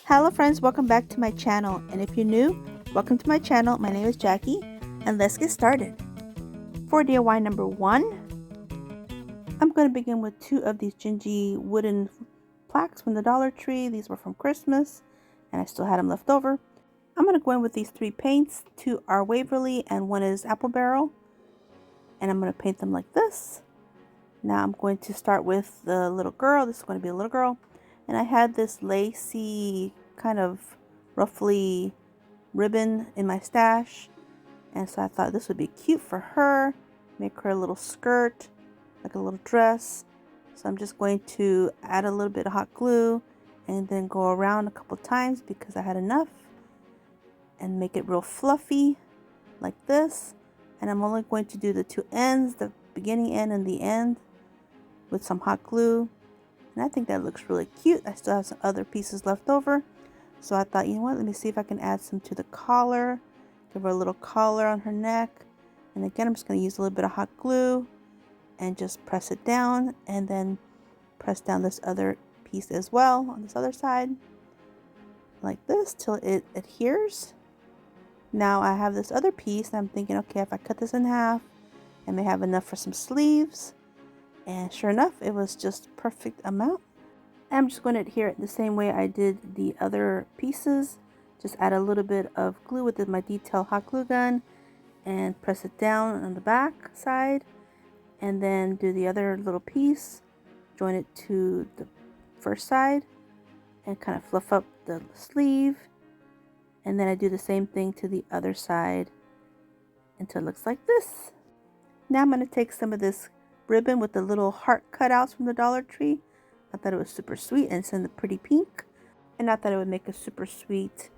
Hello friends, welcome back to my channel, and if you're new, welcome to my channel. My name is Jackie and let's get started. For DIY number 1, I'm going to begin with 2 of these gingy wooden plaques from the Dollar Tree. These were from Christmas and I still had them left over. I'm going to go in with these 3 paints. 2 are Waverly and 1 is Apple Barrel, and I'm going to paint them like this. Now I'm going to start with the little girl. This is going to be a little girl. And I had this lacy kind of ruffly ribbon in my stash. And so I thought this would be cute for her. Make her a little skirt, like a little dress. So I'm just going to add a little bit of hot glue and then go around a couple times because I had enough. And make it real fluffy like this. And I'm only going to do the 2 ends, the beginning end and the end, with some hot glue. And I think that looks really cute. I still have some other pieces left over. So I thought, you know what, let me see if I can add some to the collar. Give her a little collar on her neck. And again, I'm just going to use a little bit of hot glue and just press it down. And then press down this other piece as well on this other side. Like this till it adheres. Now I have this other piece and I'm thinking, okay, if I cut this in half, I may have enough for some sleeves. And sure enough, it was just perfect amount. I'm just going to adhere it the same way I did the other pieces. Just add a little bit of glue with my detail hot glue gun and press it down on the back side. And then do the other little piece, join it to the first side and kind of fluff up the sleeve. And then I do the same thing to the other side until it looks like this. Now I'm going to take some of this ribbon with the little heart cutouts from the Dollar Tree. I thought it was super sweet and it's in the pretty pink. And I thought it would make a super sweet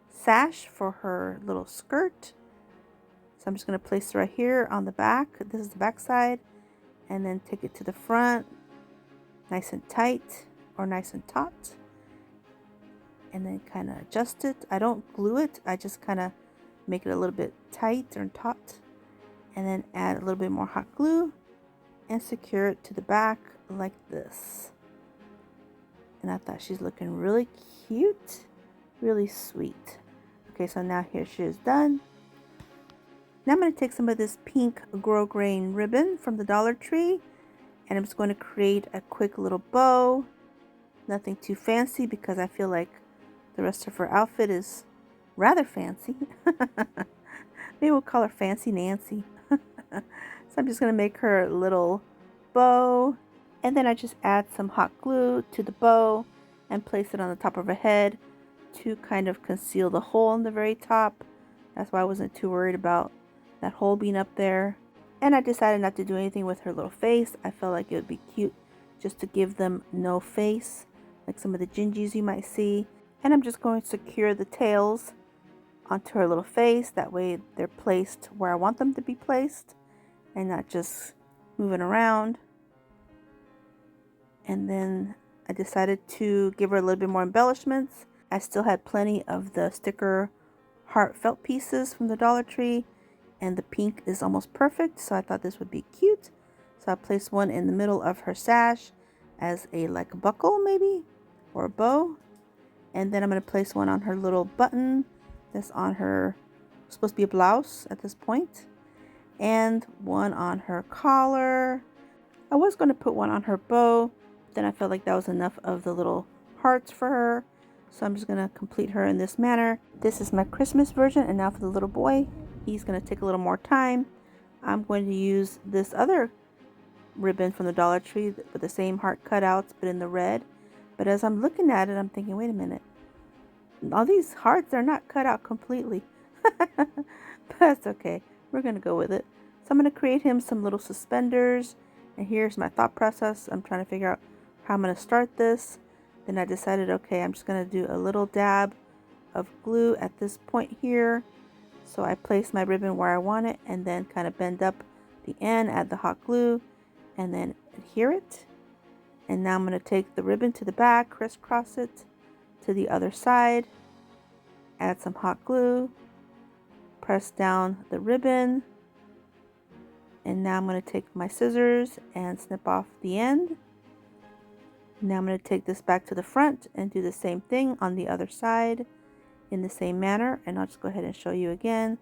sash for her little skirt. So I'm just going to place it right here on the back. This is the back side. And then take it to the front. Nice and tight or nice and taut. And then kind of adjust it. I don't glue it. I just kind of make it a little bit tight or taut. And then add a little bit more hot glue. And secure it to the back like this. And I thought she's looking really cute, really sweet. Okay, so now here she is done. Now I'm going to take some of this pink grosgrain ribbon from the Dollar Tree, and I'm just going to create a quick little bow. Nothing too fancy because I feel like the rest of her outfit is rather fancy. Maybe we'll call her Fancy Nancy. So I'm just going to make her a little bow, and then I just add some hot glue to the bow and place it on the top of her head to kind of conceal the hole on the very top. That's why I wasn't too worried about that hole being up there. And I decided not to do anything with her little face. I felt like it would be cute just to give them no face, like some of the gingies you might see. And I'm just going to secure the tails onto her little face. That way they're placed where I want them to be placed and not just moving around. And then I decided to give her a little bit more embellishments. I still had plenty of the sticker heart felt pieces from the Dollar Tree, and the pink is almost perfect, so I thought this would be cute. So I placed one in the middle of her sash as a like buckle maybe, or a bow. And then I'm going to place one on her little button that's on her, supposed to be a blouse at this point. And one on her collar. I was going to put one on her bow, then I felt like that was enough of the little hearts for her. So I'm just going to complete her in this manner. This is my Christmas version, and now for the little boy, he's going to take a little more time. I'm going to use this other ribbon from the Dollar Tree with the same heart cutouts, but in the red. But as I'm looking at it, I'm thinking, wait a minute. All these hearts are not cut out completely. But that's okay. We're going to go with it. So I'm going to create him some little suspenders. And here's my thought process. I'm trying to figure out how I'm going to start this. Then I decided, okay, I'm just going to do a little dab of glue at this point here. So I place my ribbon where I want it and then kind of bend up the end, add the hot glue, and then adhere it. And now I'm going to take the ribbon to the back, crisscross it to the other side, add some hot glue, press down the ribbon, and now I'm going to take my scissors and snip off the end. Now I'm going to take this back to the front and do the same thing on the other side in the same manner. And I'll just go ahead and show you again.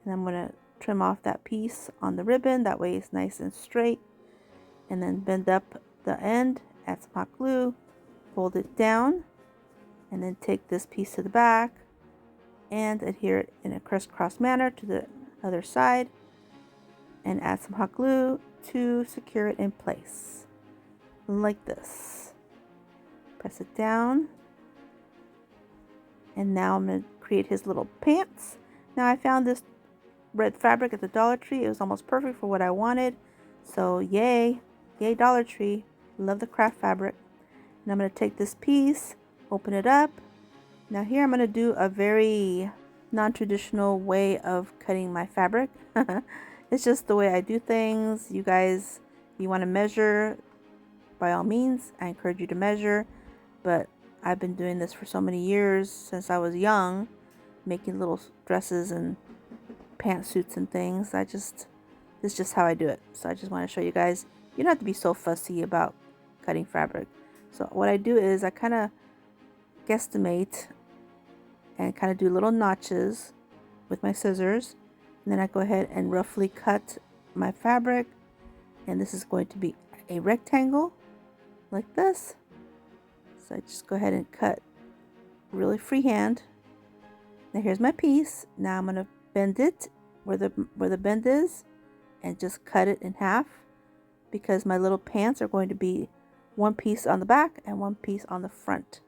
And I'm going to trim off that piece on the ribbon. That way it's nice and straight. And then bend up the end, add some hot glue, fold it down, and then take this piece to the back and adhere it in a crisscross manner to the other side and add some hot glue to secure it in place like this. Press it down, and now I'm going to create his little pants. Now I found this red fabric at the Dollar Tree. It was almost perfect for what I wanted, so yay Dollar Tree. Love the craft fabric. And I'm going to take this piece, open it up. Now here I'm going to do a very non-traditional way of cutting my fabric. It's just the way I do things. You guys, you want to measure, by all means, I encourage you to measure. But I've been doing this for so many years, since I was young, making little dresses and pantsuits and things. This is just how I do it. So I just want to show you guys, you don't have to be so fussy about cutting fabric. So what I do is I kind of guesstimate and kind of do little notches with my scissors, and then I go ahead and roughly cut my fabric, and this is going to be a rectangle like this. So I just go ahead and cut really freehand. Now here's my piece. Now I'm going to bend it where the bend is and just cut it in half, because my little pants are going to be one piece on the back and one piece on the front.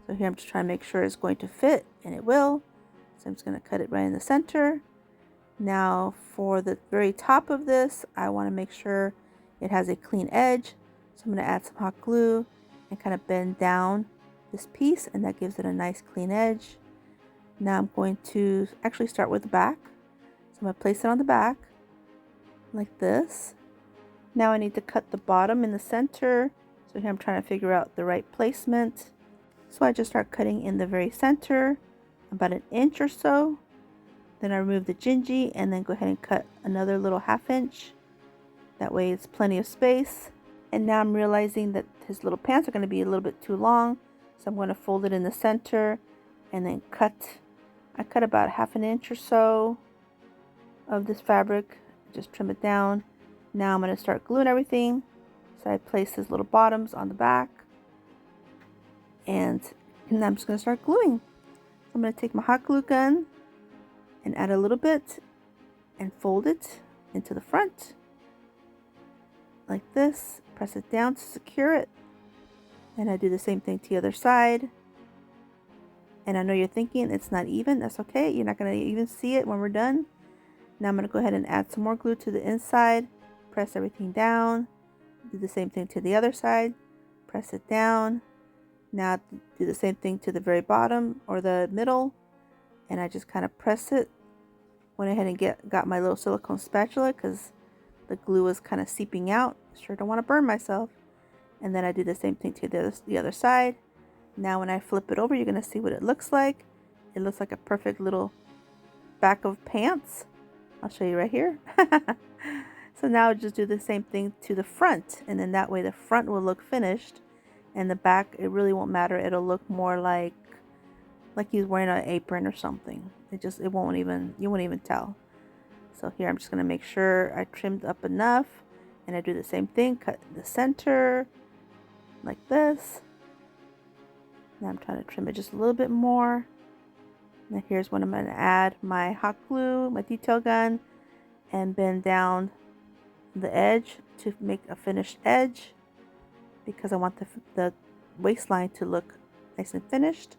So here I'm just trying to make sure it's going to fit, and it will. So I'm just going to cut it right in the center. Now for the very top of this, I want to make sure it has a clean edge. So I'm going to add some hot glue and kind of bend down this piece, and that gives it a nice clean edge. Now I'm going to actually start with the back. So I'm going to place it on the back like this. Now I need to cut the bottom in the center. So here I'm trying to figure out the right placement. So I just start cutting in the very center, about an inch or so. Then I remove the gingy and then go ahead and cut another little 1/2 inch. That way it's plenty of space. And now I'm realizing that his little pants are going to be a little bit too long. So I'm going to fold it in the center and then cut. I cut about 1/2 inch or so of this fabric. Just trim it down. Now I'm going to start gluing everything. So I place his little bottoms on the back. And I'm just going to start gluing. So I'm going to take my hot glue gun and add a little bit and fold it into the front like this. Press it down to secure it. And I do the same thing to the other side. And I know you're thinking it's not even. That's okay. You're not going to even see it when we're done. Now I'm going to go ahead and add some more glue to the inside. Press everything down. Do the same thing to the other side. Press it down. Now do the same thing to the very bottom or the middle. And I just kind of press it. Went ahead and got my little silicone spatula because the glue was kind of seeping out. Sure don't want to burn myself. And then I do the same thing to the other side. Now when I flip it over, you're going to see what it looks like. It looks like a perfect little back of pants. I'll show you right here. So now I'll just do the same thing to the front, and then that way the front will look finished, and the back, it really won't matter. It'll look more like he's wearing an apron or something. You won't even tell. So here I'm just going to make sure I trimmed up enough, and I do the same thing, cut the center like this. Now I'm trying to trim it just a little bit more. Now here's when I'm going to add my hot glue, my detail gun, and bend down the edge to make a finished edge, because I want the waistline to look nice and finished.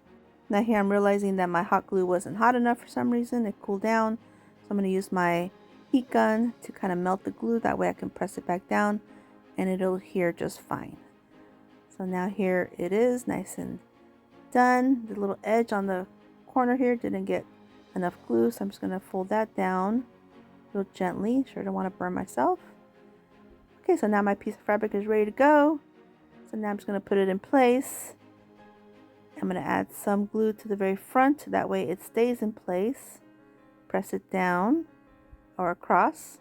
Now here I'm realizing that my hot glue wasn't hot enough for some reason. It cooled down. So I'm going to use my heat gun to kind of melt the glue. That way I can press it back down and it'll adhere just fine. So now here it is, nice and done. The little edge on the corner here didn't get enough glue, so I'm just going to fold that down real gently. Sure don't want to burn myself. Okay, so now my piece of fabric is ready to go. So now I'm just going to put it in place. I'm going to add some glue to the very front. That way it stays in place. Press it down or across.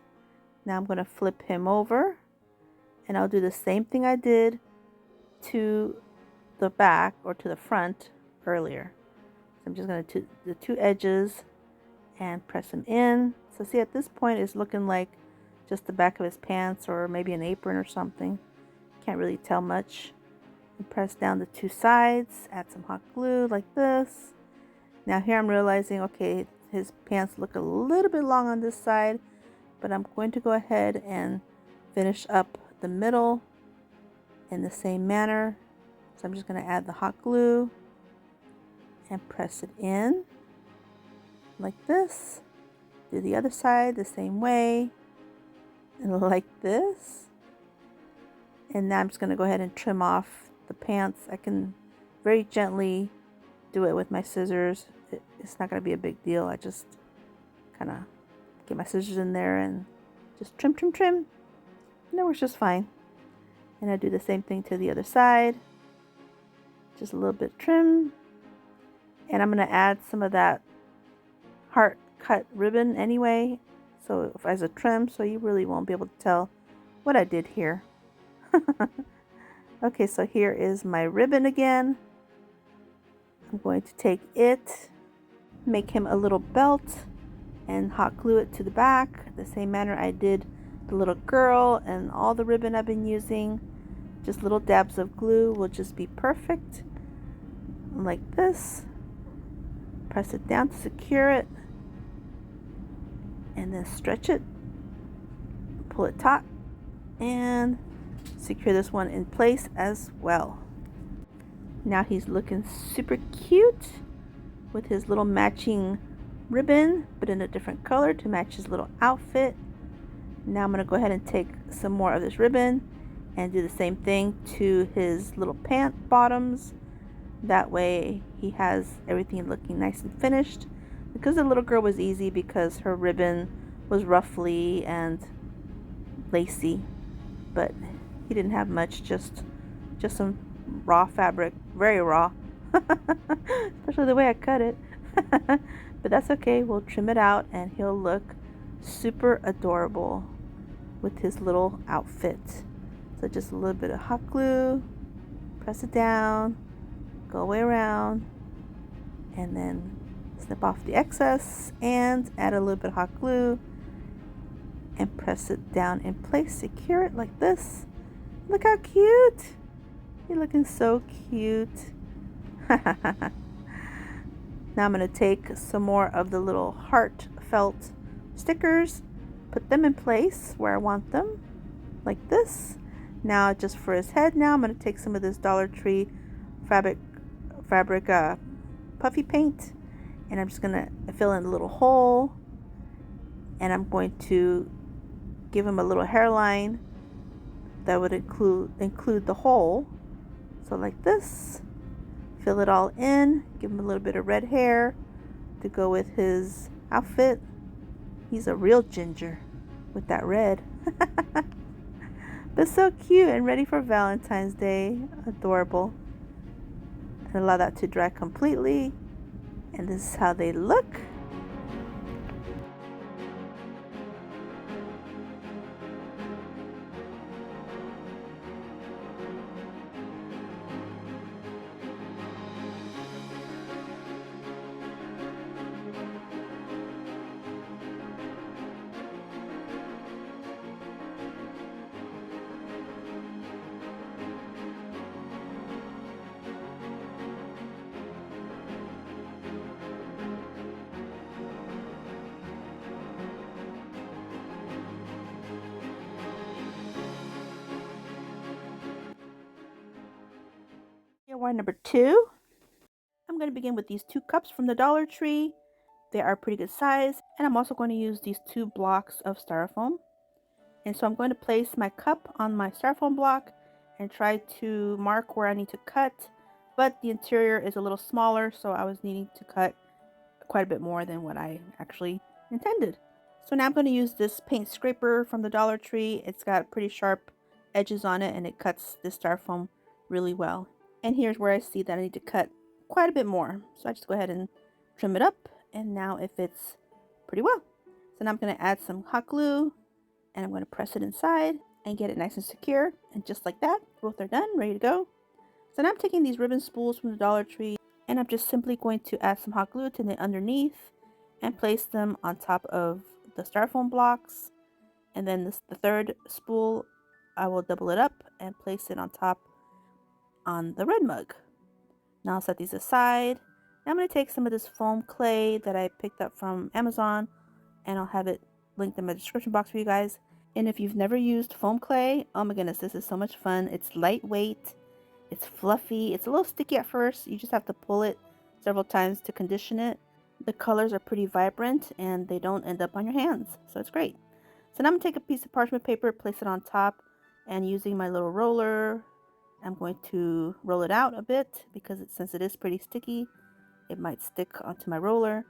Now I'm going to flip him over. And I'll do the same thing I did to the back or to the front earlier. So I'm just going to the two edges and press them in. So see, at this point it's looking like just the back of his pants or maybe an apron or something. Can't really tell much. And press down the two sides, add some hot glue like this. Now here I'm realizing, okay, his pants look a little bit long on this side, but I'm going to go ahead and finish up the middle in the same manner. So I'm just going to add the hot glue and press it in like this. Do the other side the same way and like this. And now I'm just going to go ahead and trim off the pants. I can very gently do it with my scissors. It's not going to be a big deal. I just kind of get my scissors in there and just trim, trim, trim. And it works just fine. And I do the same thing to the other side. Just a little bit trim. And I'm going to add some of that heart cut ribbon anyway. So as a trim, so you really won't be able to tell what I did here. Okay, so here is my ribbon again. I'm going to take it, make him a little belt, and hot glue it to the back the same manner I did the little girl and all the ribbon I've been using. Just little dabs of glue will just be perfect. Like this. Press it down to secure it, and then stretch it, pull it taut, and secure this one in place as well. Now he's looking super cute with his little matching ribbon, but in a different color to match his little outfit. Now I'm going to go ahead and take some more of this ribbon and do the same thing to his little pant bottoms. That way he has everything looking nice and finished. Because the little girl was easy because her ribbon was ruffly and lacy, but he didn't have much, just some raw fabric, very raw, especially the way I cut it. But that's okay, we'll trim it out and he'll look super adorable with his little outfit. So just a little bit of hot glue, press it down, go away around, and then snip off the excess and add a little bit of hot glue and press it down in place. Secure it like this. Look how cute! You're looking so cute. Now I'm going to take some more of the little heart felt stickers, put them in place where I want them, like this. Now just for his head, now I'm going to take some of this Dollar Tree fabric puffy paint, and I'm just going to fill in a little hole, and I'm going to give him a little hairline that would include the hole. So like this, fill it all in, give him a little bit of red hair to go with his outfit. He's a real ginger with that red. But so cute and ready for Valentine's Day. Adorable. And allow that to dry completely. And this is how they look. DIY number 2. I'm going to begin with these 2 cups from the Dollar Tree. They are pretty good size, and I'm also going to use these 2 blocks of styrofoam. And so I'm going to place my cup on my styrofoam block and try to mark where I need to cut, but the interior is a little smaller, so I was needing to cut quite a bit more than what I actually intended. So now I'm going to use this paint scraper from the Dollar Tree. It's got pretty sharp edges on it, and it cuts the styrofoam really well. And here's where I see that I need to cut quite a bit more. So I just go ahead and trim it up, and now it fits pretty well. So now I'm going to add some hot glue, and I'm going to press it inside and get it nice and secure. And just like that, both are done, ready to go. So now I'm taking these ribbon spools from the Dollar Tree, and I'm just simply going to add some hot glue to the underneath and place them on top of the styrofoam blocks. And then the third spool, I will double it up and place it on top on the red mug. Now I'll set these aside. Now I'm going to take some of this foam clay that I picked up from Amazon, and I'll have it linked in my description box for you guys. And if you've never used foam clay, oh my goodness, this is so much fun. It's lightweight, it's fluffy, it's a little sticky at first. You just have to pull it several times to condition it. The colors are pretty vibrant and they don't end up on your hands, so it's great. So now I'm going to take a piece of parchment paper, place it on top, and using my little roller, I'm going to roll it out a bit because since it is pretty sticky, it might stick onto my roller.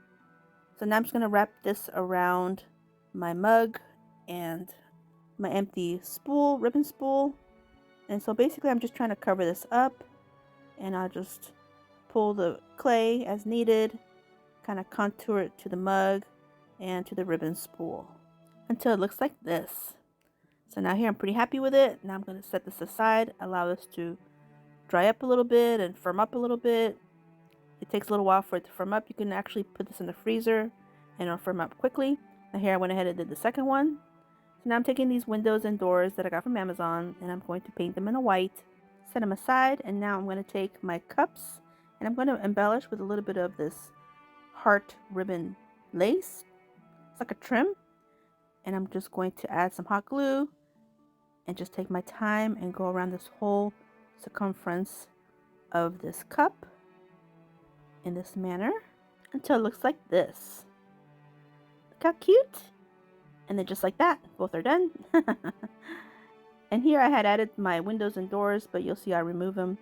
So now I'm just going to wrap this around my mug and my empty spool, ribbon spool. And so basically I'm just trying to cover this up, and I'll just pull the clay as needed, kind of contour it to the mug and to the ribbon spool until it looks like this. So now here I'm pretty happy with it. Now I'm going to set this aside, allow this to dry up a little bit and firm up a little bit. It takes a little while for it to firm up. You can actually put this in the freezer and it'll firm up quickly. Now here I went ahead and did the second one. So now I'm taking these windows and doors that I got from Amazon, and I'm going to paint them in a white, set them aside, and now I'm going to take my cups and I'm going to embellish with a little bit of this heart ribbon lace. It's like a trim. And I'm just going to add some hot glue and just take my time and go around this whole circumference of this cup in this manner until it looks like this. Look how cute! And then just like that, both are done. And here I had added my windows and doors, but you'll see I remove them.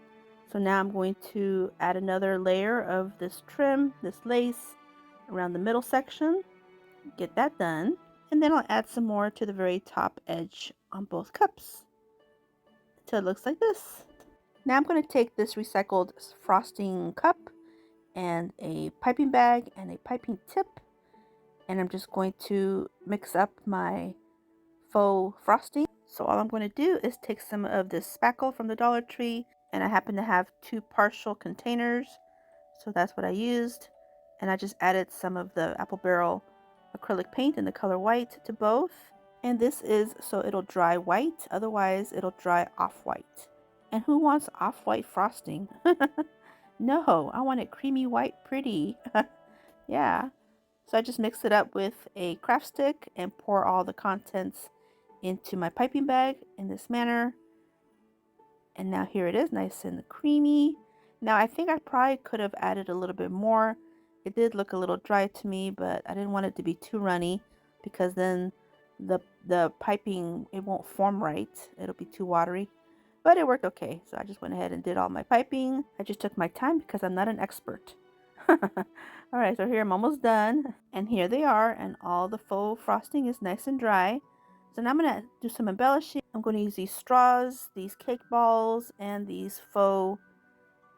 So now I'm going to add another layer of this trim, this lace, around the middle section. Get that done. And then I'll add some more to the very top edge on both cups until it looks like this. Now I'm going to take this recycled frosting cup and a piping bag and a piping tip, and I'm just going to mix up my faux frosting. So all I'm going to do is take some of this spackle from the Dollar Tree, and I happen to have 2 partial containers, so that's what I used. And I just added some of the apple barrel acrylic paint in the color white to both. And this is so it'll dry white, otherwise it'll dry off-white. And who wants off-white frosting? No, I want it creamy white pretty. Yeah. So I just mix it up with a craft stick and pour all the contents into my piping bag in this manner. And now here it is, nice and creamy. Now I think I probably could have added a little bit more. It did look a little dry to me, but I didn't want it to be too runny because then the piping, it won't form right. It'll be too watery. But it worked okay. So I just went ahead and did all my piping. I just took my time because I'm not an expert. Alright, so here I'm almost done. And here they are. And all the faux frosting is nice and dry. So now I'm going to do some embellishing. I'm going to use these straws, these cake balls, and these faux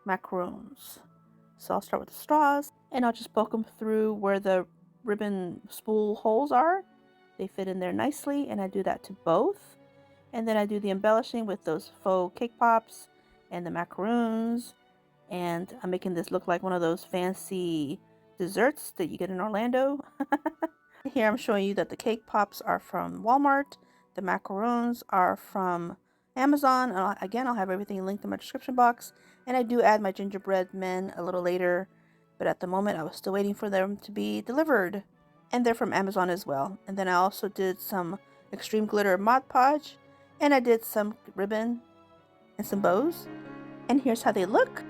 macaroons. So I'll start with the straws, and I'll just poke them through where the ribbon spool holes are. They fit in there nicely, and I do that to both. And then I do the embellishing with those faux cake pops and the macaroons. And I'm making this look like one of those fancy desserts that you get in Orlando. Here I'm showing you that the cake pops are from Walmart. The macaroons are from Amazon. And again, I'll have everything linked in my description box. And I do add my gingerbread men a little later. But at the moment, I was still waiting for them to be delivered. And they're from Amazon as well. And then I also did some extreme glitter Mod Podge. And I did some ribbon and some bows. And here's how they look.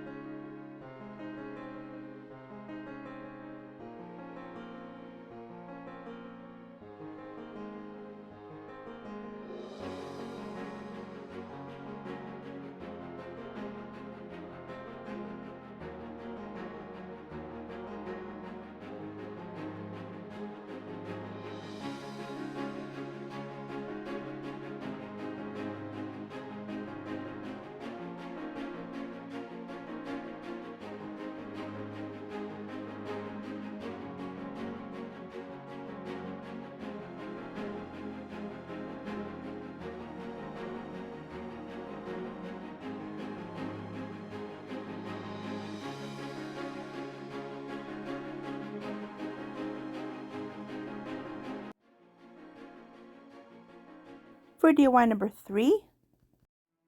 For DIY number 3,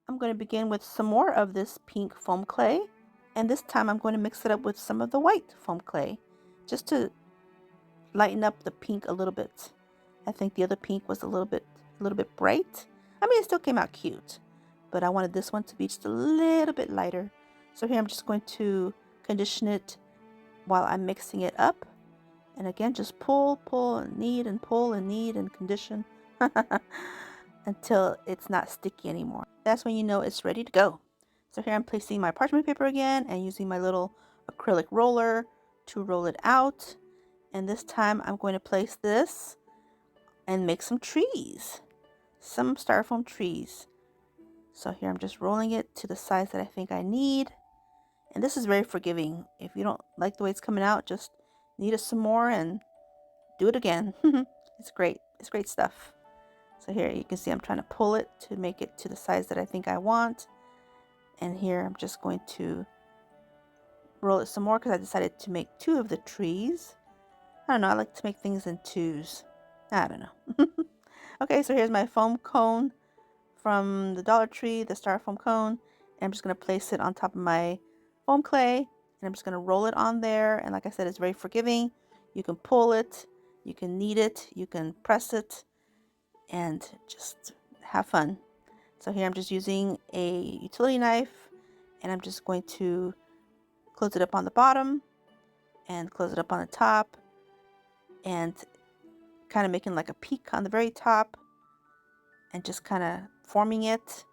I'm going to begin with some more of this pink foam clay, and this time I'm going to mix it up with some of the white foam clay just to lighten up the pink a little bit. I think the other pink was a little bit bright. I mean, it still came out cute, but I wanted this one to be just a little bit lighter. So here I'm just going to condition it while I'm mixing it up. And again, just pull, and knead, and pull, and knead, and condition until it's not sticky anymore. That's when you know it's ready to go. So here I'm placing my parchment paper again and using my little acrylic roller to roll it out. And this time I'm going to place this and make some trees, some styrofoam trees. So here I'm just rolling it to the size that I think I need. And this is very forgiving. If you don't like the way it's coming out, just knead it some more and do it again. It's great. It's great stuff. So here you can see I'm trying to pull it to make it to the size that I think I want. And here I'm just going to roll it some more because I decided to make 2 of the trees. I don't know, I like to make things in 2s. I don't know. Okay, so here's my foam cone from the Dollar Tree, the styrofoam cone. And I'm just going to place it on top of my foam clay. And I'm just going to roll it on there. And like I said, it's very forgiving. You can pull it, you can knead it, you can press it, and just have fun. So here I'm just using a utility knife, and I'm just going to close it up on the bottom and close it up on the top, and kind of making like a peak on the very top and just kind of forming it.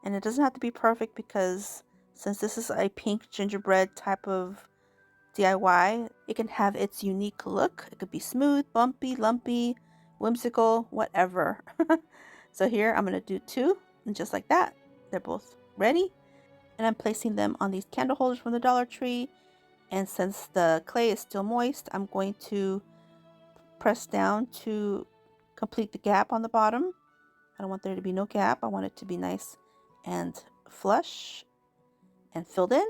And it doesn't have to be perfect because since this is a pink gingerbread type of DIY, it can have its unique look. It could be smooth, bumpy, lumpy, whimsical, whatever. So here I'm going to do 2, and just like that, they're both ready. And I'm placing them on these candle holders from the Dollar Tree. And since the clay is still moist, I'm going to press down to complete the gap on the bottom. I don't want there to be no gap. I want it to be nice and flush and filled in.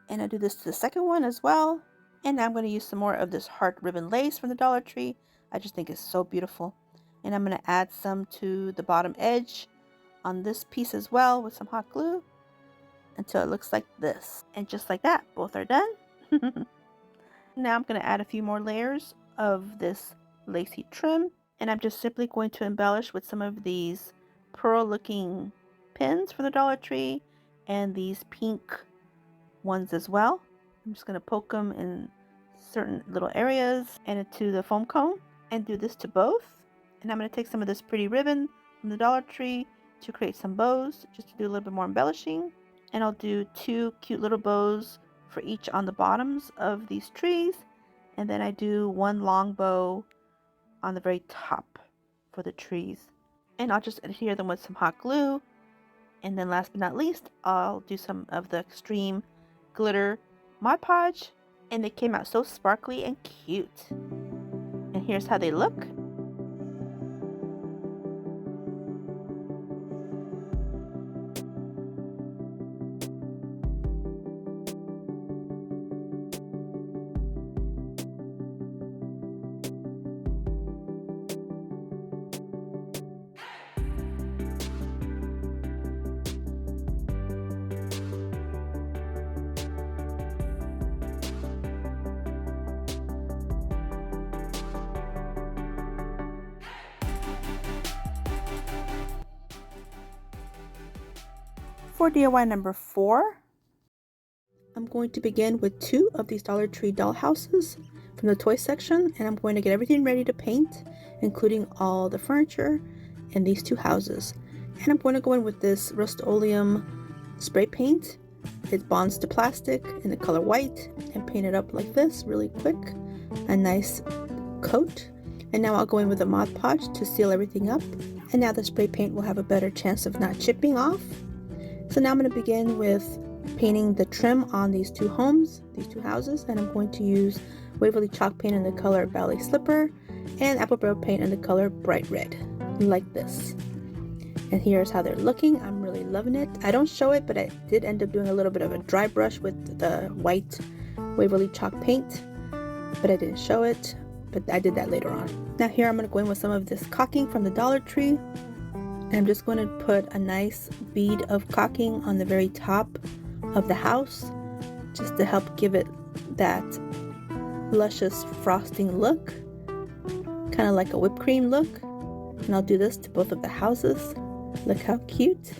And I do this to the second one as well. And now I'm going to use some more of this heart ribbon lace from the Dollar Tree. I just think it's so beautiful. And I'm going to add some to the bottom edge on this piece as well with some hot glue until it looks like this. And just like that, both are done. Now I'm going to add a few more layers of this lacy trim. And I'm just simply going to embellish with some of these pearl looking pins from the Dollar Tree and these pink ones as well. I'm just going to poke them in certain little areas and into the foam cone and do this to both. And I'm going to take some of this pretty ribbon from the Dollar Tree to create some bows, just to do a little bit more embellishing. And I'll do 2 cute little bows for each on the bottoms of these trees. And then I do 1 long bow on the very top for the trees. And I'll just adhere them with some hot glue. And then last but not least, I'll do some of the extreme glitter Mod Podge. And they came out so sparkly and cute. And here's how they look. For DIY number 4, I'm going to begin with 2 of these Dollar Tree doll houses from the toy section, and I'm going to get everything ready to paint, including all the furniture in these 2 houses. And I'm going to go in with this Rust-Oleum spray paint. It bonds to plastic in the color white and paint it up like this really quick, a nice coat. And now I'll go in with a Mod Podge to seal everything up, and now the spray paint will have a better chance of not chipping off. So now I'm going to begin with painting the trim on these 2 homes, these 2 houses, and I'm going to use Waverly chalk paint in the color Ballet Slipper and Apple Barrel paint in the color Bright Red, like this. And here's how they're looking. I'm really loving it. I don't show it, but I did end up doing a little bit of a dry brush with the white Waverly chalk paint, but I didn't show it, but I did that later on. Now here I'm going to go in with some of this caulking from the Dollar Tree And I'm just going to put a nice bead of caulking on the very top of the house, just to help give it that luscious frosting look, kind of like a whipped cream look. And I'll do this to both of the houses. Look how cute.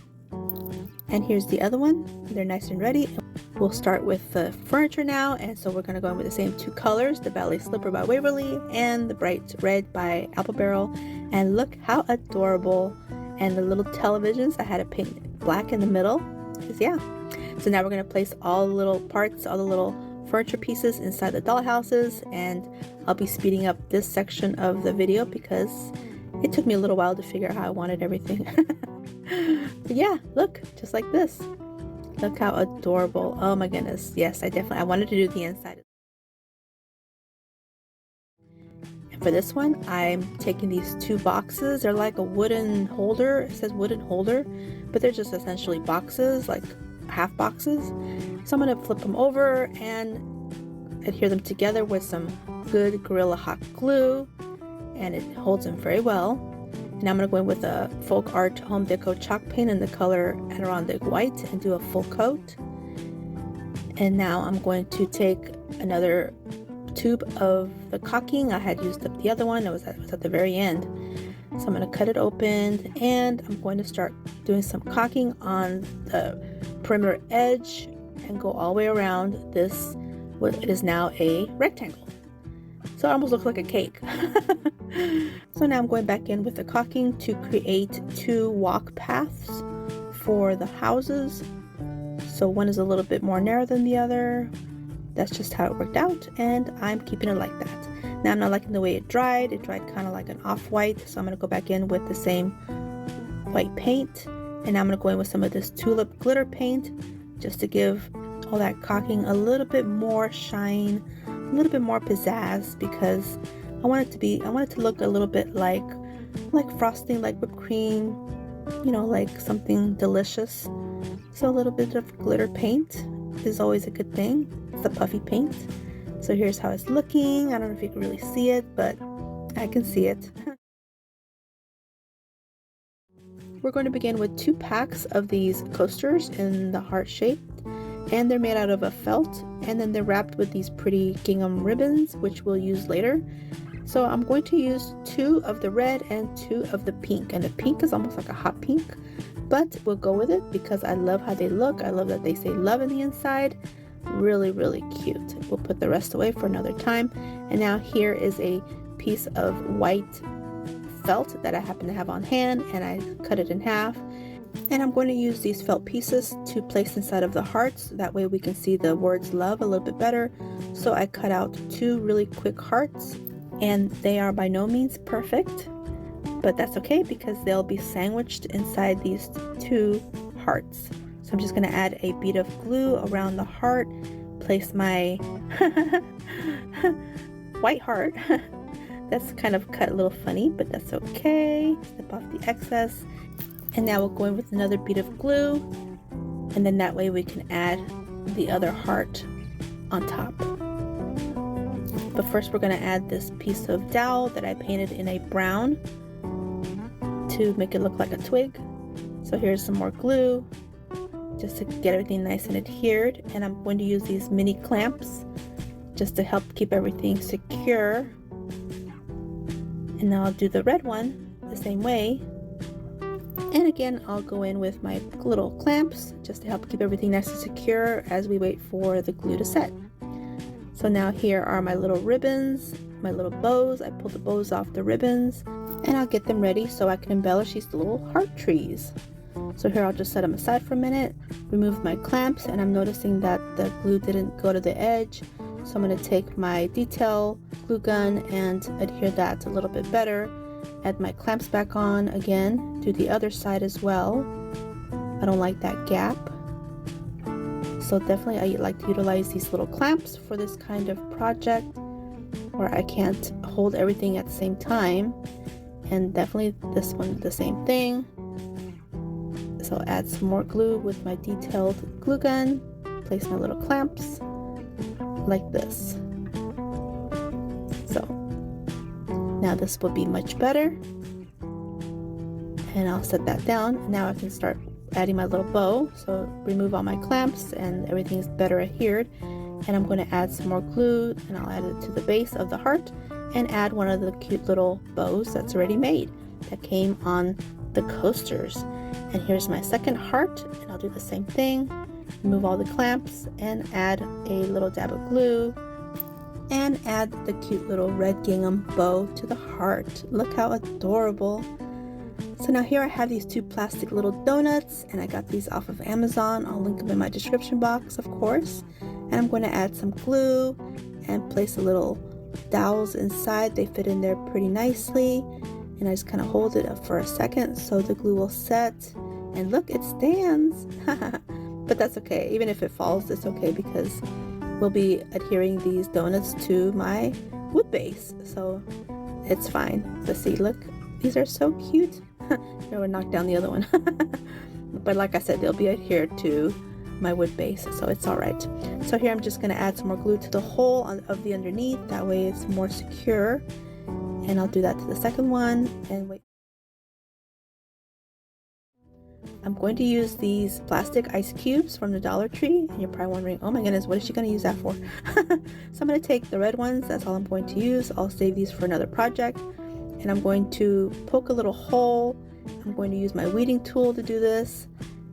And here's the other one. They're nice and ready. We'll start with the furniture now, and so we're going to go in with the same two colors, the ballet slipper by Waverly and the bright red by Apple Barrel. And look how adorable. And the little televisions, I had to paint black in the middle, because yeah. So now we're going to place all the little parts, all the little furniture pieces inside the doll houses, and I'll be speeding up this section of the video because it took me a little while to figure out how I wanted everything. But yeah, look, just like this. Look how adorable. Oh my goodness. Yes, I wanted to do the inside. And for this one, I'm taking these two boxes. They're like a wooden holder. It says wooden holder, but they're just essentially boxes, like half boxes. So I'm going to flip them over and adhere them together with some good Gorilla Hot glue, and it holds them very well. And I'm going to go in with a Folk Art Home Deco chalk paint in the color Adirondack White and do a full coat. And now I'm going to take another tube of the caulking. I had used up the other one. It was at the very end. So I'm going to cut it open, and I'm going to start doing some caulking on the perimeter edge and go all the way around this, what is now a rectangle. So it almost looks like a cake. So now I'm going back in with the caulking to create two walk paths for the houses. So one is a little bit more narrow than the other. That's just how it worked out, and I'm keeping it like that. Now I'm not liking the way it dried. It dried kind of like an off-white, so I'm going to go back in with the same white paint, and now I'm going to go in with some of this tulip glitter paint just to give all that caulking a little bit more shine, a little bit more pizzazz, because I want it to look a little bit like frosting, like whipped cream, you know, like something delicious. So a little bit of glitter paint is always a good thing. It's the puffy paint. So here's how it's looking. I don't know if you can really see it, but I can see it. We're going to begin with 2 packs of these coasters in the heart shape, and they're made out of a felt, and then they're wrapped with these pretty gingham ribbons, which we'll use later. So I'm going to use 2 of the red and 2 of the pink, and the pink is almost like a hot pink, but we'll go with it because I love how they look. I love that they say love in the inside. Really, really cute. We'll put the rest away for another time. And now here is a piece of white felt that I happen to have on hand, and I cut it in half. And I'm going to use these felt pieces to place inside of the hearts. That way we can see the words love a little bit better. So I cut out 2 really quick hearts, and they are by no means perfect, but that's okay because they'll be sandwiched inside these 2 hearts. So I'm just going to add a bead of glue around the heart, place my white heart. That's kind of cut a little funny, but that's okay. Snip off the excess. And now we'll go in with another bead of glue, and then that way we can add the other heart on top. But first we're going to add this piece of dowel that I painted in a brown to make it look like a twig. So here's some more glue just to get everything nice and adhered, and I'm going to use these mini clamps just to help keep everything secure. And now I'll do the red one the same way, and again I'll go in with my little clamps just to help keep everything nice and secure as we wait for the glue to set. So now here are my little ribbons, my little bows. I pulled the bows off the ribbons, and I'll get them ready so I can embellish these little heart trees. So here I'll just set them aside for a minute, remove my clamps, and I'm noticing that the glue didn't go to the edge. So I'm going to take my detail glue gun and adhere that a little bit better. Add my clamps back on again, do the other side as well. I don't like that gap. So definitely I like to utilize these little clamps for this kind of project where I can't hold everything at the same time. And definitely this one the same thing. So I'll add some more glue with my detailed glue gun, place my little clamps like this. So now this will be much better. And I'll set that down, and now I can start adding my little bow. So remove all my clamps and everything is better adhered. And I'm going to add some more glue, and I'll add it to the base of the heart and add one of the cute little bows that's already made that came on the coasters. And here's my second heart, and I'll do the same thing. Remove all the clamps and add a little dab of glue and add the cute little red gingham bow to the heart. Look how adorable. So now here I have these two plastic little donuts, and I got these off of Amazon. I'll link them in my description box, of course. And I'm going to add some glue and place a little dowels inside. They fit in there pretty nicely, and I just kind of hold it up for a second so the glue will set. And look, it stands. But that's okay. Even if it falls, it's okay, because we'll be adhering these donuts to my wood base, so it's fine. But see, look, these are so cute. Here, we'll knock down the other one. But like I said, they'll be adhered to my wood base, so it's all right. So here I'm just going to add some more glue to the hole of the underneath. That way it's more secure. And I'll do that to the second one. And wait. I'm going to use these plastic ice cubes from the Dollar Tree, and you're probably wondering, oh my goodness, what is she going to use that for? So I'm going to take the red ones. That's all I'm going to use. I'll save these for another project. And I'm going to poke a little hole. I'm going to use my weeding tool to do this.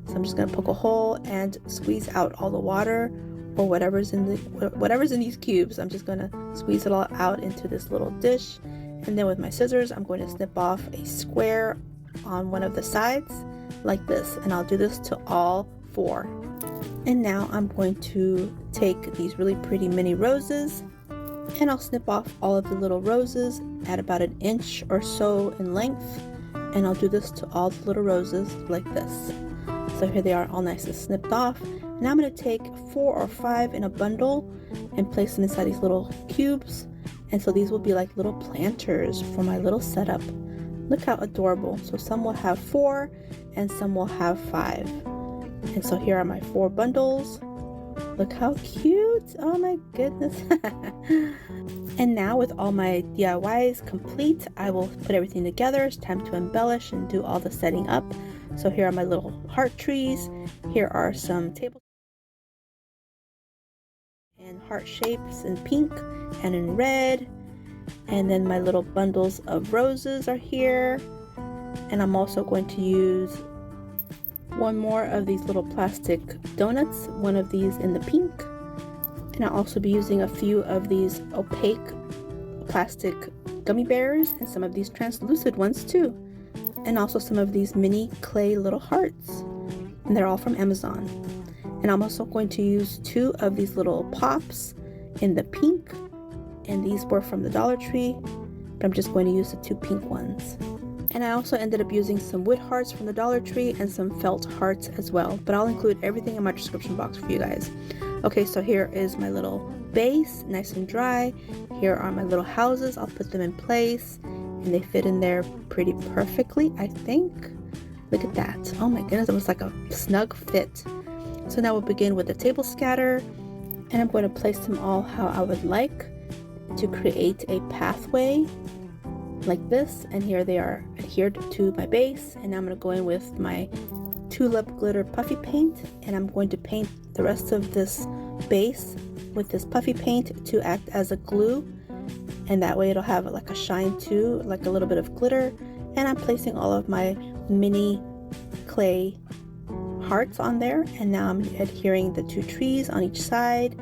So I'm just going to poke a hole and squeeze out all the water, or whatever's in these cubes. I'm just going to squeeze it all out into this little dish. And then with my scissors, I'm going to snip off a square on one of the sides like this, and I'll do this to all 4. And now I'm going to take these really pretty mini roses, and I'll snip off all of the little roses at about 1 inch or so in length, and I'll do this to all the little roses like this. So here they are, all nice and snipped off. Now I'm going to take 4 or 5 in a bundle and place them inside these little cubes, and so these will be like little planters for my little setup. Look how adorable. So some will have 4 and some will have 5. And so here are my 4 bundles. Look how cute. Oh my goodness. And now with all my DIYs complete, I will put everything together. It's time to embellish and do all the setting up. So here are my little heart trees. Here are some tables and heart shapes in pink and in red. And then my little bundles of roses are here. And I'm also going to use one more of these little plastic donuts, one of these in the pink. And I'll also be using a few of these opaque plastic gummy bears and some of these translucent ones too. And also some of these mini clay little hearts. And they're all from Amazon. And I'm also going to use 2 of these little pops in the pink. And these were from the Dollar Tree, but I'm just going to use the 2 pink ones. And I also ended up using some wood hearts from the Dollar Tree and some felt hearts as well, but I'll include everything in my description box for you guys. Okay, so here is my little base, nice and dry. Here are my little houses. I'll put them in place, and they fit in there pretty perfectly, I think. Look at that. Oh my goodness, it was like a snug fit. So now we'll begin with the table scatter, and I'm going to place them all how I would like to create a pathway like this. And here they are adhered to my base, and now I'm going to go in with my tulip glitter puffy paint, and I'm going to paint the rest of this base with this puffy paint to act as a glue, and that way it'll have like a shine too, like a little bit of glitter. And I'm placing all of my mini clay hearts on there, and now I'm adhering the 2 trees on each side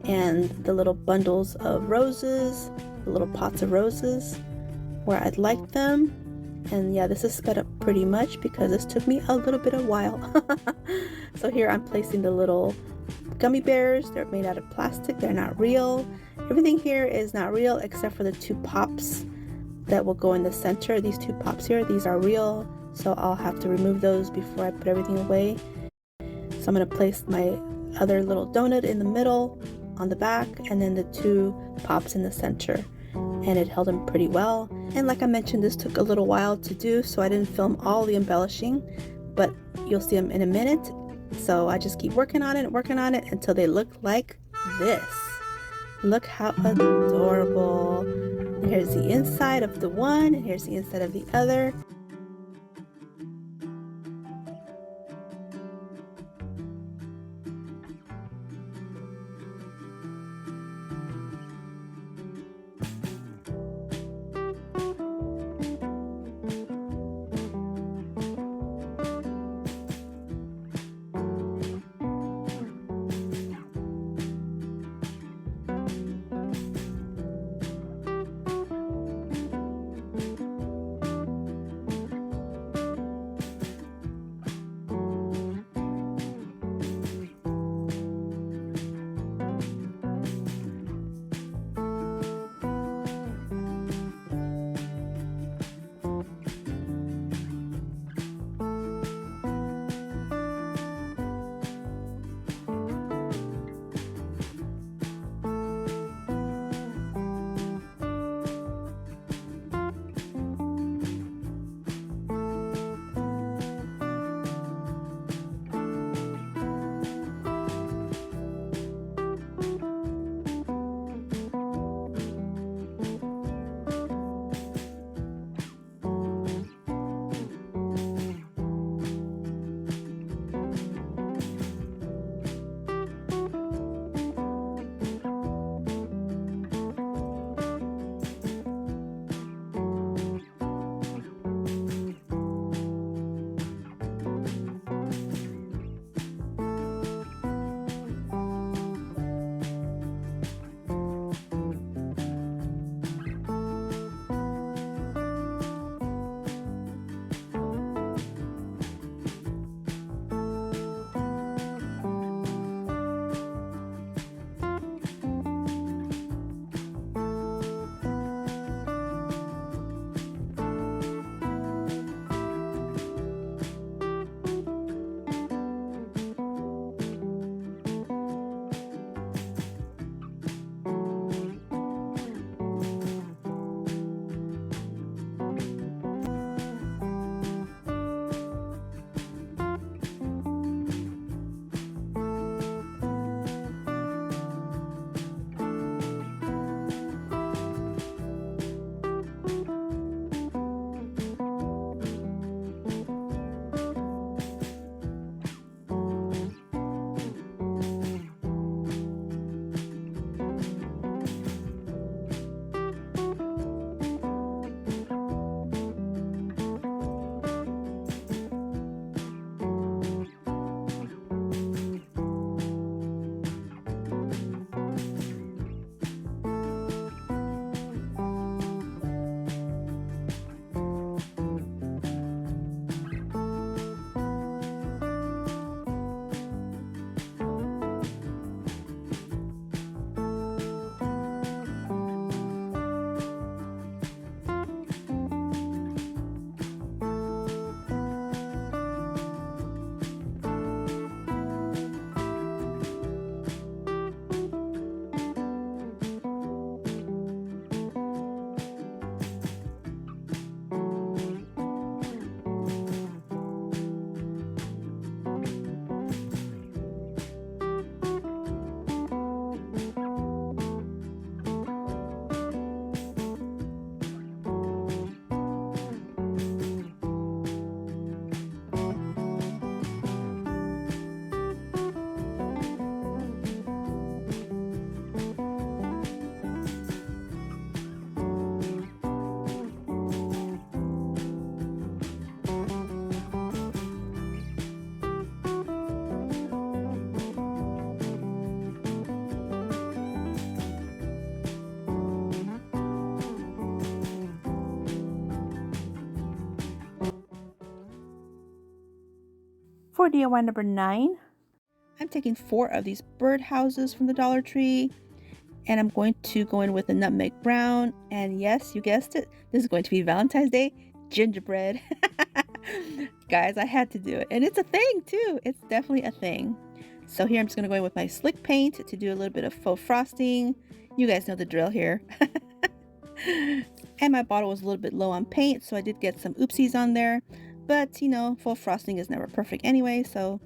and the little bundles of roses, the little pots of roses where I'd like them. And yeah, this is sped up pretty much because this took me a little bit of while. So here I'm placing the little gummy bears. They're made out of plastic, they're not real. Everything here is not real except for the 2 pops that will go in the center. These 2 pops here, these are real, so I'll have to remove those before I put everything away. So I'm going to place my other little donut in the middle on the back, and then the 2 pops in the center, and it held them pretty well. And like I mentioned, this took a little while to do, so I didn't film all the embellishing, but you'll see them in a minute. So I just keep working on it until they look like this. Look how adorable. And here's the inside of the one, and here's the inside of the other. For DIY number 9, I'm taking 4 of these birdhouses from the Dollar Tree, and I'm going to go in with a nutmeg brown, and yes, you guessed it, this is going to be Valentine's Day gingerbread. Guys, I had to do it, and it's a thing too. It's definitely a thing. So here I'm just going to go in with my slick paint to do a little bit of faux frosting. You guys know the drill here. And my bottle was a little bit low on paint, so I did get some oopsies on there, but you know, faux frosting is never perfect anyway, so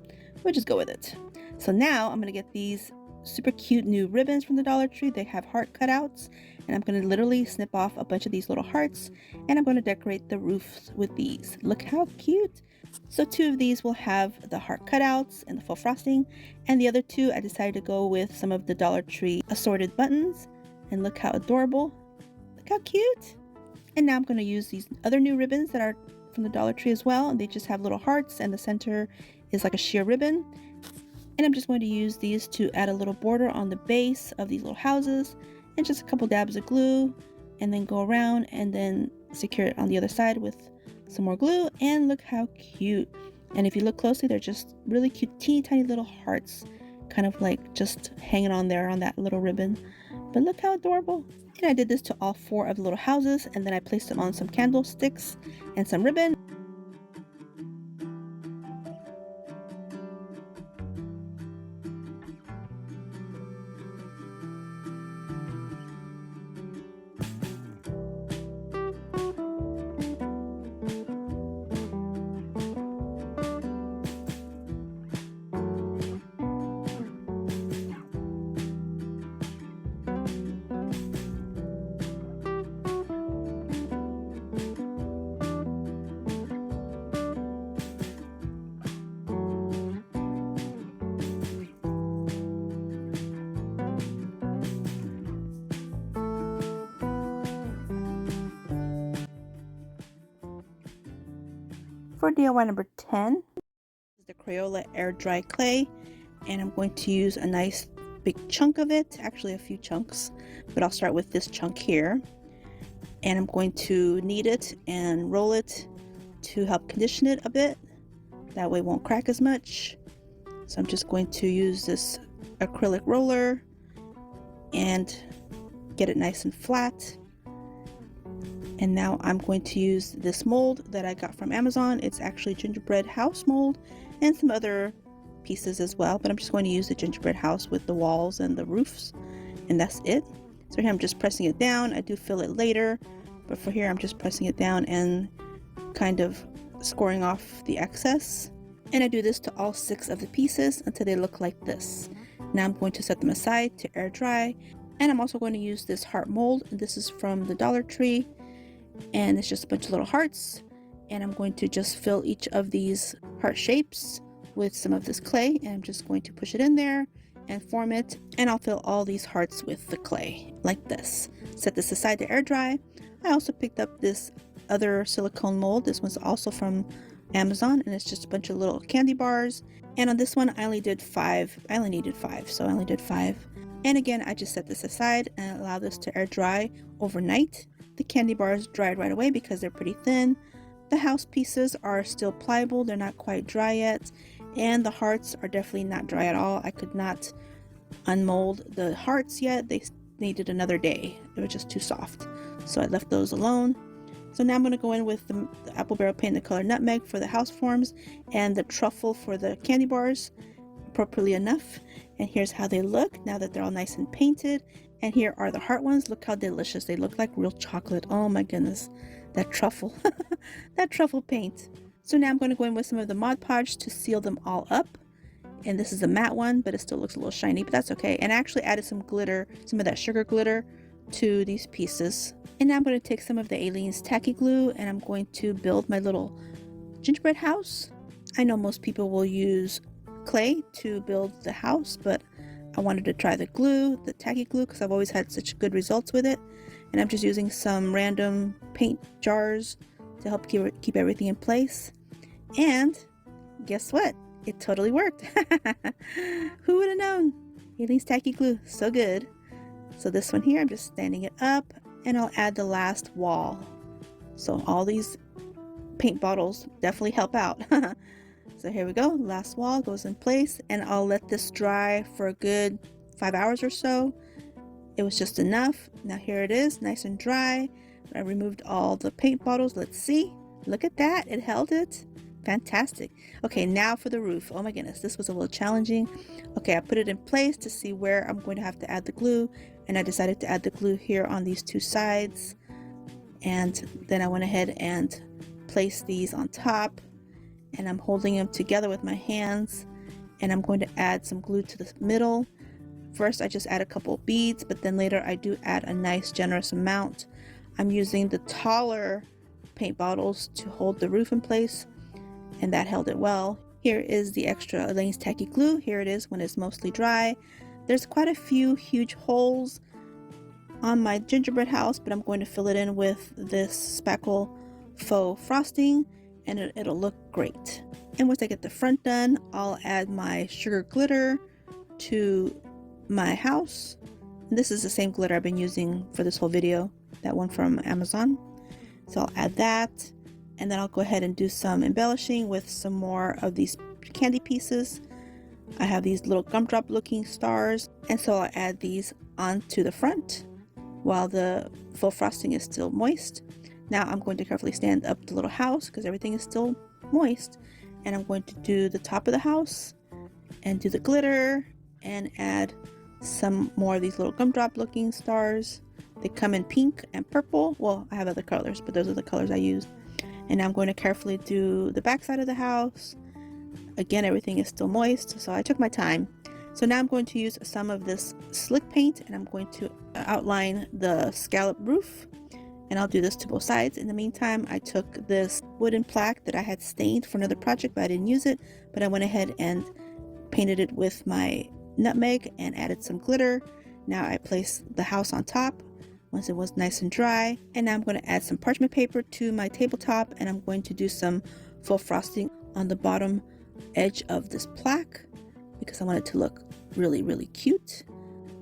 we'll just go with it. So now I'm going to get these super cute new ribbons from the Dollar Tree. They have heart cutouts, and I'm going to literally snip off a bunch of these little hearts, and I'm going to decorate the roofs with these. Look how cute. So 2 of these will have the heart cutouts and the faux frosting, and the other 2 I decided to go with some of the Dollar Tree assorted buttons, and look how adorable. Look how cute. And now I'm going to use these other new ribbons that are from the Dollar Tree as well, and they just have little hearts, and the center is like a sheer ribbon. And I'm just going to use these to add a little border on the base of these little houses, and just a couple dabs of glue, and then go around and then secure it on the other side with some more glue. And look how cute. And if you look closely, they're just really cute, teeny tiny little hearts, kind of like just hanging on there on that little ribbon. But look how adorable. And I did this to all 4 of the little houses, and then I placed them on some candlesticks and some ribbon. For DIY number 10, is the Crayola air dry clay, and I'm going to use a nice big chunk of it, actually a few chunks, but I'll start with this chunk here, and I'm going to knead it and roll it to help condition it a bit, that way it won't crack as much. So I'm just going to use this acrylic roller and get it nice and flat. And now I'm going to use this mold that I got from Amazon. It's actually gingerbread house mold and some other pieces as well, but I'm just going to use the gingerbread house with the walls and the roofs, and that's it. So here I'm just pressing it down. I do fill it later, but for here I'm just pressing it down and kind of scoring off the excess. And I do this to all 6 of the pieces until they look like this. Now I'm going to set them aside to air dry, and I'm also going to use this heart mold. This is from the Dollar Tree, and it's just a bunch of little hearts, and I'm going to just fill each of these heart shapes with some of this clay, and I'm just going to push it in there and form it, and I'll fill all these hearts with the clay like this. Set this aside to air dry. I also picked up this other silicone mold. This one's also from Amazon, and it's just a bunch of little candy bars, and on this one I only needed 5, so I only did 5. And again, I just set this aside and allow this to air dry overnight. The candy bars dried right away because they're pretty thin. The house pieces are still pliable, they're not quite dry yet, and the hearts are definitely not dry at all. I could not unmold the hearts yet. They needed another day. They were just too soft, so I left those alone. So now I'm going to go in with the apple barrel paint, the color nutmeg for the house forms, and the truffle for the candy bars, appropriately enough. And here's how they look now that they're all nice and painted. And here are the heart ones. Look how delicious. They look like real chocolate. Oh my goodness. That truffle. That truffle paint. So now I'm going to go in with some of the Mod Podge to seal them all up. And this is a matte one, but it still looks a little shiny, but that's okay. And I actually added some glitter, some of that sugar glitter to these pieces. And now I'm going to take some of the Aleene's tacky glue, and I'm going to build my little gingerbread house. I know most people will use clay to build the house, but I wanted to try the glue, the tacky glue, because I've always had such good results with it. And I'm just using some random paint jars to help keep everything in place. And guess what? It totally worked. Who would have known? Aleene's tacky glue, so good. So this one here, I'm just standing it up, and I'll add the last wall. So all these paint bottles definitely help out. So here we go, last wall goes in place, and I'll let this dry for a good 5 hours or so. It was just enough. Now here it is, nice and dry. I removed all the paint bottles. Let's see. Look at that, it held it. Fantastic. Okay, now for the roof. Oh my goodness, this was a little challenging. Okay, I put it in place to see where I'm going to have to add the glue, and I decided to add the glue here on these two sides. And then I went ahead and placed these on top, and I'm holding them together with my hands, and I'm going to add some glue to the middle. First I just add a couple of beads, but then later I do add a nice generous amount. I'm using the taller paint bottles to hold the roof in place, and that held it well. Here is the extra Elaine's Tacky Glue. Here it is when it's mostly dry. There's quite a few huge holes on my gingerbread house, but I'm going to fill it in with this spackle faux frosting, and it'll look great. And once I get the front done, I'll add my sugar glitter to my house. And this is the same glitter I've been using for this whole video, that one from Amazon. So I'll add that, and then I'll go ahead and do some embellishing with some more of these candy pieces. I have these little gumdrop looking stars, and so I'll add these onto the front while the faux frosting is still moist. Now I'm going to carefully stand up the little house because everything is still moist, and I'm going to do the top of the house and do the glitter and add some more of these little gumdrop looking stars. They come in pink and purple. Well, I have other colors, but those are the colors I used. And I'm going to carefully do the back side of the house. Again, everything is still moist, so I took my time. So now I'm going to use some of this slick paint, and I'm going to outline the scallop roof, and I'll do this to both sides. In the meantime, I took this wooden plaque that I had stained for another project, but I didn't use it, but I went ahead and painted it with my nutmeg and added some glitter. Now I place the house on top once it was nice and dry, and now I'm going to add some parchment paper to my tabletop, and I'm going to do some faux frosting on the bottom edge of this plaque because I want it to look really, really cute.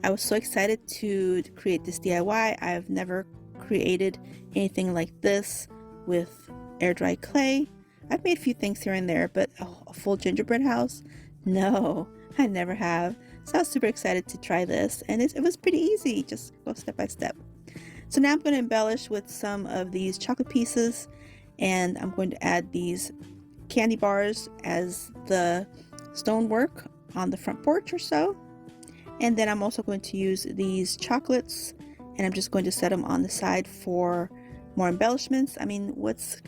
I was so excited to create this DIY. I've never created anything like this with air dry clay. I've made a few things here and there, but a full gingerbread house? No, I never have. So I was super excited to try this, and it was pretty easy. Just go step by step. So now I'm going to embellish with some of these chocolate pieces, and I'm going to add these candy bars as the stonework on the front porch or so. And then I'm also going to use these chocolates, and I'm just going to set them on the side for more embellishments. I mean, what's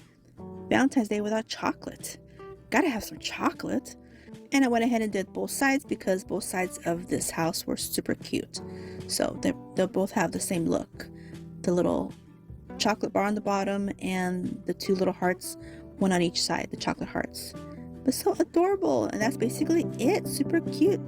Valentine's Day without chocolate? Gotta have some chocolate. And I went ahead and did both sides because both sides of this house were super cute. So they'll both have the same look. The little chocolate bar on the bottom and the two little hearts, one on each side, the chocolate hearts. But so adorable, and that's basically it. Super cute.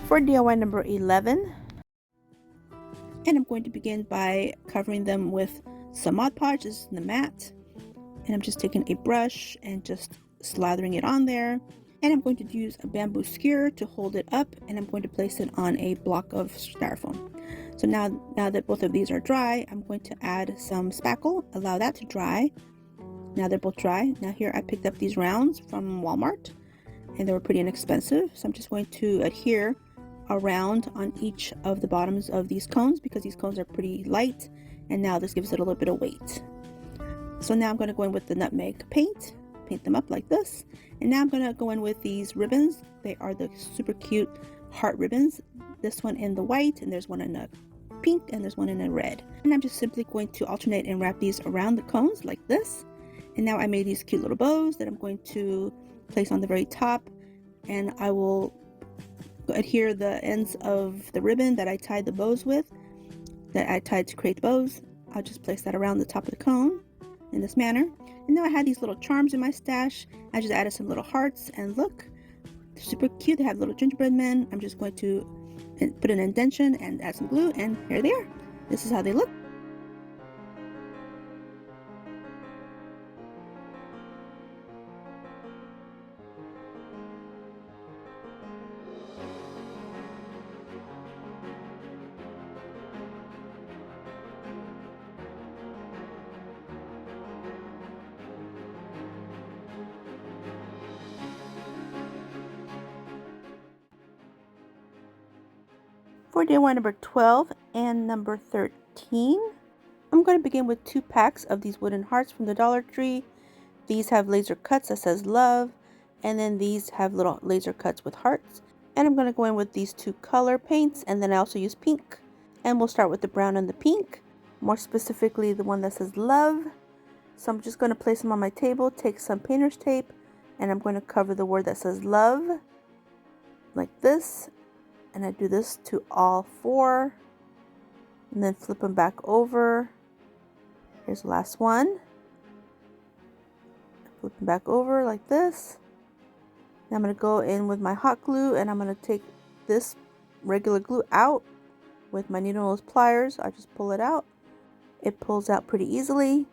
For DIY number 11, and I'm going to begin by covering them with some Mod Podge. This is the mat, and I'm just taking a brush and just slathering it on there, and I'm going to use a bamboo skewer to hold it up, and I'm going to place it on a block of styrofoam. So now that both of these are dry, I'm going to add some spackle, allow that to dry. Now they're both dry. Now here I picked up these rounds from Walmart, and they were pretty inexpensive, so I'm just going to adhere around on each of the bottoms of these cones because these cones are pretty light, and now this gives it a little bit of weight. So now I'm going to go in with the nutmeg paint them up like this, and now I'm going to go in with these ribbons. They are the super cute heart ribbons, this one in the white and there's one in a pink and there's one in a red. And I'm just simply going to alternate and wrap these around the cones like this. And now I made these cute little bows that I'm going to place on the very top, and I will adhere the ends of the ribbon that I tied the bows with, that I tied to create bows. I'll just place that around the top of the cone in this manner. And now I had these little charms in my stash. I just added some little hearts, and look, they're super cute. They have little gingerbread men. I'm just going to put an indentation and add some glue, and here they are. This is how they look. For DIY number 12 and number 13, I'm going to begin with 2 packs of these wooden hearts from the Dollar Tree. These have laser cuts that says love, and then these have little laser cuts with hearts. And I'm going to go in with these 2 color paints, and then I also use pink. And we'll start with the brown and the pink, more specifically the one that says love. So I'm just going to place them on my table, take some painter's tape, and I'm going to cover the word that says love like this. And I do this to all 4, and then flip them back over. Here's the last one. Flip them back over like this. Now I'm going to go in with my hot glue, and I'm going to take this regular glue out with my needle nose pliers. I just pull it out. It pulls out pretty easily.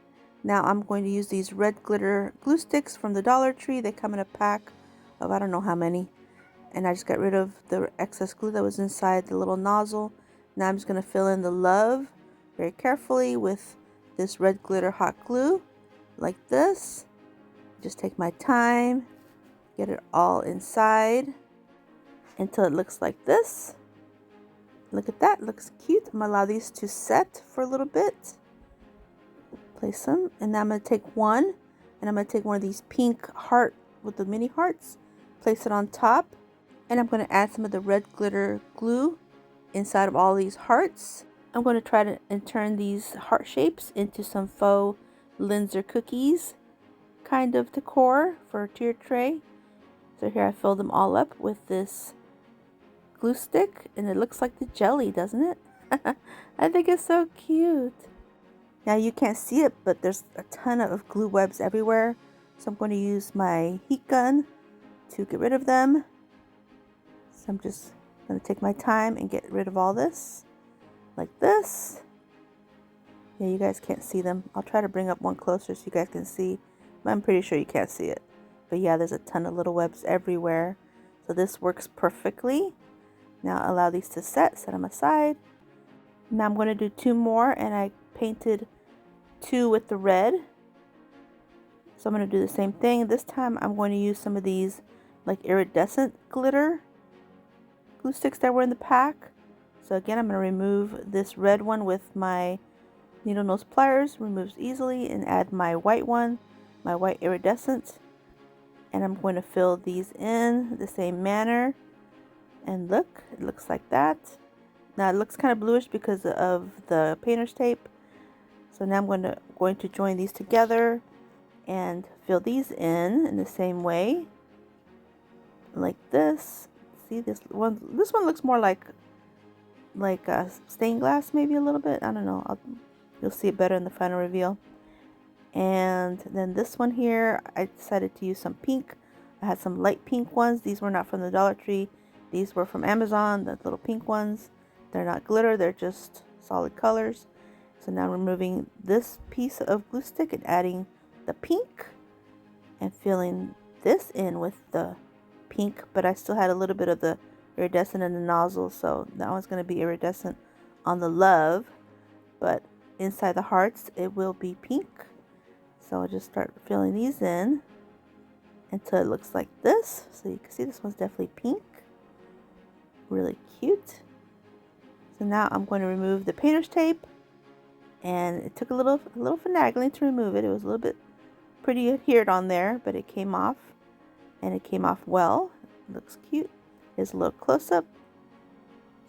Now I'm going to use these red glitter glue sticks from the Dollar Tree. They come in a pack of I don't know how many. And I just got rid of the excess glue that was inside the little nozzle. Now I'm just going to fill in the love very carefully with this red glitter hot glue like this. Just take my time, get it all inside until it looks like this. Look at that, looks cute. I'm going to allow these to set for a little bit. Place them, and now I'm going to take one, and I'm going to take one of these pink heart with the mini hearts, place it on top. And I'm going to add some of the red glitter glue inside of all these hearts. I'm going to try to turn these heart shapes into some faux Linzer cookies kind of decor for a tier tray. So here I filled them all up with this glue stick, and it looks like the jelly, doesn't it? I think it's so cute. Now you can't see it, but there's a ton of glue webs everywhere. So I'm going to use my heat gun to get rid of them. I'm just going to take my time and get rid of all this like this. Yeah, you guys can't see them. I'll try to bring up one closer so you guys can see, but I'm pretty sure you can't see it. But yeah, there's a ton of little webs everywhere. So this works perfectly. Now allow these to set them aside. Now I'm going to do 2 more, and I painted 2 with the red. So I'm going to do the same thing. This time I'm going to use some of these like iridescent glitter glue sticks that were in the pack. So again, I'm going to remove this red one with my needle nose pliers, removes easily, and add my white one, my white iridescent, and I'm going to fill these in the same manner. And look, it looks like that. Now it looks kind of bluish because of the painter's tape. So now I'm going to join these together and fill these in the same way like this. See, this one looks more like stained glass, maybe a little bit. I don't know. You'll see it better in the final reveal. And then this one here, I decided to use some pink. I had some light pink ones. These were not from the Dollar Tree. These were from Amazon, the little pink ones. They're not glitter, they're just solid colors. So now I'm removing this piece of glue stick and adding the pink and filling this in with the pink, but I still had a little bit of the iridescent in the nozzle, so that one's going to be iridescent on the love, but inside the hearts it will be pink. So I'll just start filling these in until it looks like this. So you can see this one's definitely pink, really cute. So now I'm going to remove the painter's tape, and it took a little finagling to remove it. It was a little bit pretty adhered on there, but it came off. And it came off well. It looks cute. Here's a little close-up.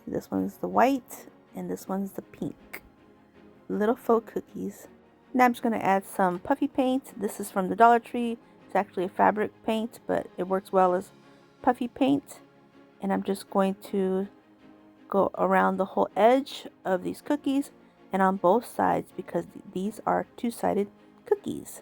This one's the white, and this one's the pink. Little faux cookies. Now I'm just going to add some puffy paint. This is from the Dollar Tree. It's actually a fabric paint, but it works well as puffy paint. And I'm just going to go around the whole edge of these cookies and on both sides because these are two-sided cookies.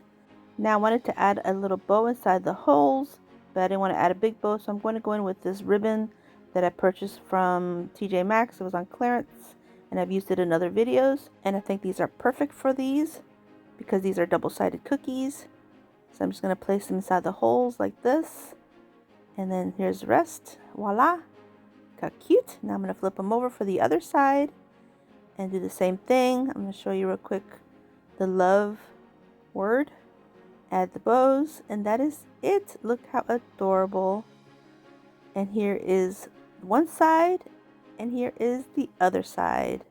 Now I wanted to add a little bow inside the holes, but I didn't want to add a big bow, so I'm going to go in with this ribbon that I purchased from TJ Maxx. It was on clearance and I've used it in other videos, and I think these are perfect for these because these are double-sided cookies. So I'm just going to place them inside the holes like this, and then here's the rest. Voila! Look how cute. Now I'm going to flip them over for the other side and do the same thing. I'm going to show you real quick the love word. Add the bows, and that is it. Look how adorable. And here is one side, and here is the other side.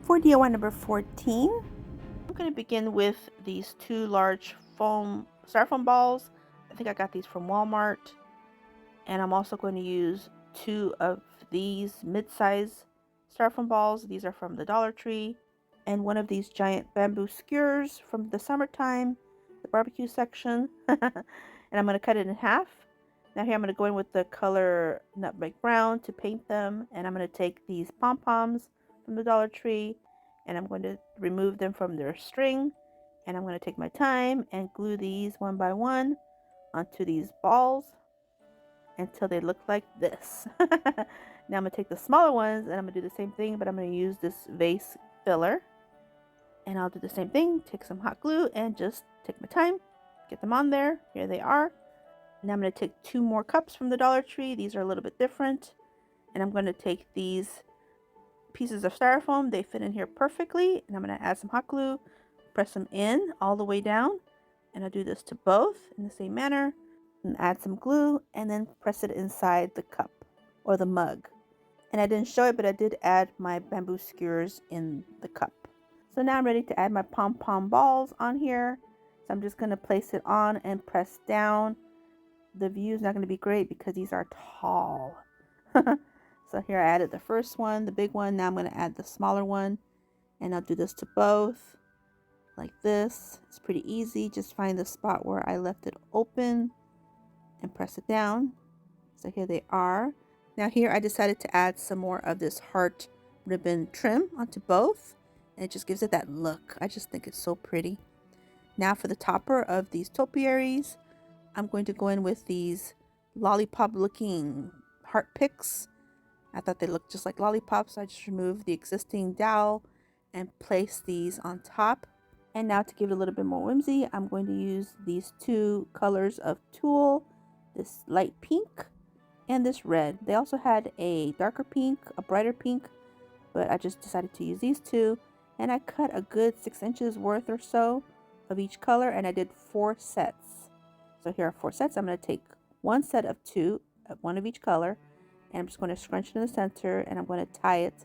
For DIY number 14, I'm going to begin with these two large styrofoam balls. I think I got these from Walmart. And I'm also going to use two of these mid-size styrofoam balls. These are from the Dollar Tree. And one of these giant bamboo skewers from the summertime, the barbecue section. And I'm going to cut it in half. Now here I'm going to go in with the color nutmeg brown to paint them. And I'm going to take these pom-poms from the Dollar Tree, and I'm going to remove them from their string, and I'm going to take my time and glue these one by one onto these balls until they look like this. Now I'm going to take the smaller ones and I'm going to do the same thing, but I'm going to use this vase filler, and I'll do the same thing. Take some hot glue and just take my time, get them on there. Here they are. Now I'm going to take two more cups from the Dollar Tree. These are a little bit different, and I'm going to take these pieces of styrofoam. They fit in here perfectly, and I'm going to add some hot glue, press them in all the way down, and I'll do this to both in the same manner, and add some glue and then press it inside the cup or the mug. And I didn't show it, but I did add my bamboo skewers in the cup. So now I'm ready to add my pom-pom balls on here. So I'm just going to place it on and press down. The view is not going to be great because these are tall. So here I added the first one, the big one. Now I'm going to add the smaller one, and I'll do this to both like this. It's pretty easy. Just find the spot where I left it open and press it down. So here they are. Now here I decided to add some more of this heart ribbon trim onto both, and it just gives it that look. I just think it's so pretty. Now for the topper of these topiaries, I'm going to go in with these lollipop looking heart picks. I thought they looked just like lollipops, so I just removed the existing dowel and placed these on top. And now to give it a little bit more whimsy, I'm going to use these two colors of tulle, this light pink and this red. They also had a darker pink, a brighter pink, but I just decided to use these two. And I cut a good 6 inches worth or so of each color, and I did 4 sets. So here are 4 sets. I'm going to take one set of 2, one of each color, and I'm just going to scrunch it in the center, and I'm going to tie it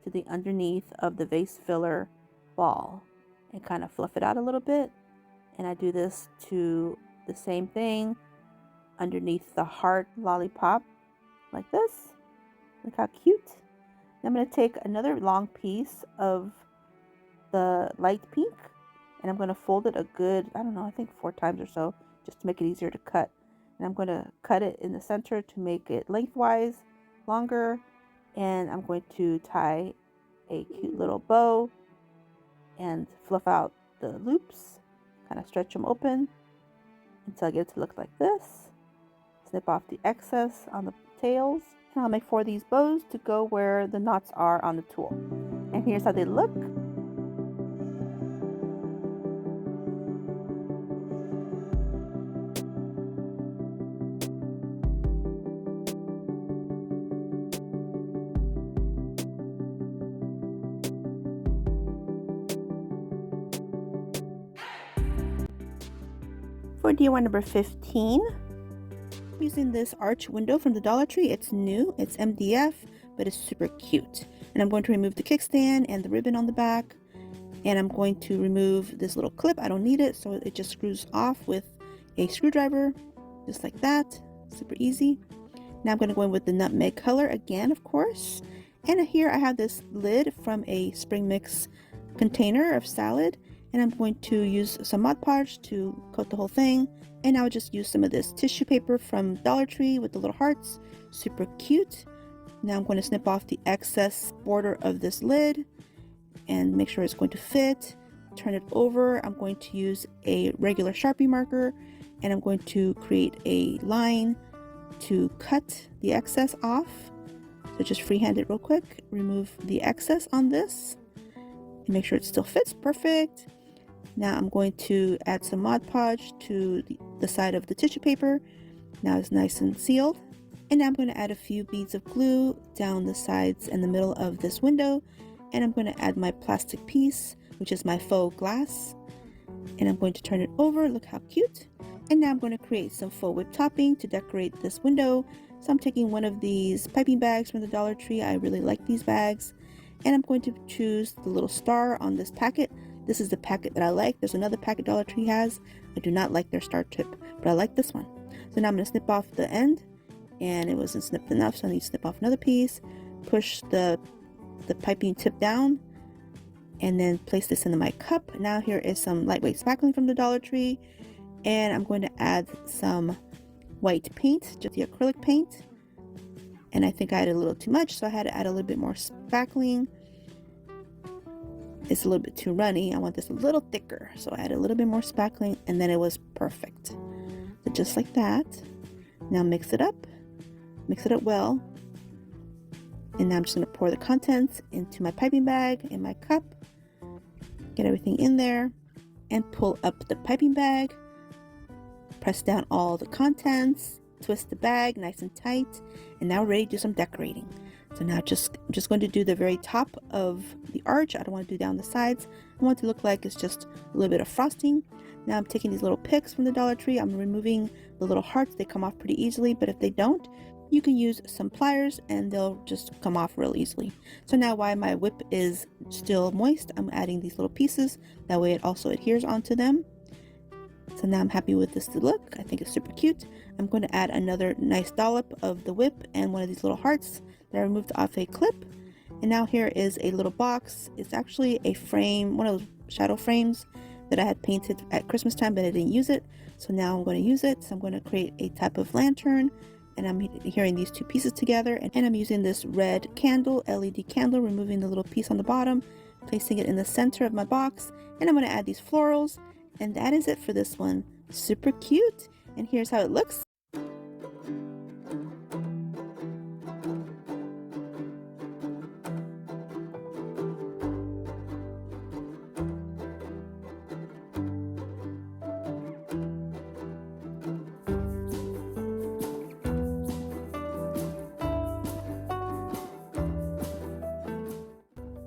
to the underneath of the vase filler ball and kind of fluff it out a little bit. And I do this to the same thing underneath the heart lollipop like this. Look how cute. I'm going to take another long piece of the light pink, and I'm going to fold it a good, I don't know, I think 4 times or so, just to make it easier to cut. And I'm going to cut it in the center to make it lengthwise longer, and I'm going to tie a cute little bow and fluff out the loops, kind of stretch them open until I get it to look like this. Snip off the excess on the tails, and I'll make 4 of these bows to go where the knots are on the tool. And here's how they look. For DIY number 15, I'm using this arch window from the Dollar Tree. It's new, it's MDF, but it's super cute. And I'm going to remove the kickstand and the ribbon on the back. And I'm going to remove this little clip. I don't need it, so it just screws off with a screwdriver, just like that. Super easy. Now I'm going to go in with the nutmeg color again, of course. And here I have this lid from a spring mix container of salad. And I'm going to use some Mod Podge to coat the whole thing. And I'll just use some of this tissue paper from Dollar Tree with the little hearts. Super cute. Now I'm going to snip off the excess border of this lid and make sure it's going to fit. Turn it over. I'm going to use a regular Sharpie marker and I'm going to create a line to cut the excess off. So just freehand it real quick. Remove the excess on this and make sure it still fits. Perfect. Now I'm going to add some Mod Podge to the side of the tissue paper. Now it's nice and sealed. And now I'm going to add a few beads of glue down the sides and the middle of this window. And I'm going to add my plastic piece, which is my faux glass. And I'm going to turn it over. Look how cute. And now I'm going to create some faux whip topping to decorate this window. So I'm taking one of these piping bags from the Dollar Tree. I really like these bags. And I'm going to choose the little star on this packet. This is the packet that I like. There's another packet Dollar Tree has. I do not like their star tip, but I like this one. So now I'm going to snip off the end. And it wasn't snipped enough, so I need to snip off another piece. Push the piping tip down. And then place this into my cup. Now here is some lightweight spackling from the Dollar Tree. And I'm going to add some white paint, just the acrylic paint. And I think I added a little too much, so I had to add a little bit more spackling. It's a little bit too runny. I want this a little thicker, so I added a little bit more spackling, and then it was perfect. So just like that. Now mix it up well. And now I'm just going to pour the contents into my piping bag in my cup. Get everything in there and pull up the piping bag. Press down all the contents, twist the bag nice and tight, and now we're ready to do some decorating. So now I'm just going to do the very top of the arch. I don't want to do down the sides. I want it to look like it's just a little bit of frosting. Now I'm taking these little picks from the Dollar Tree. I'm removing the little hearts. They come off pretty easily, but if they don't, you can use some pliers and they'll just come off real easily. So now while my whip is still moist, I'm adding these little pieces. That way it also adheres onto them. So now I'm happy with this look. I think it's super cute. I'm going to add another nice dollop of the whip and one of these little hearts that I removed off a clip. And now here is a little box. It's actually a frame, one of those shadow frames that I had painted at Christmas time, but I didn't use it. So now I'm going to use it. So I'm going to create a type of lantern. And I'm adhering these two pieces together. And I'm using this red candle, LED candle, removing the little piece on the bottom, placing it in the center of my box. And I'm going to add these florals. And that is it for this one. Super cute. And here's how it looks.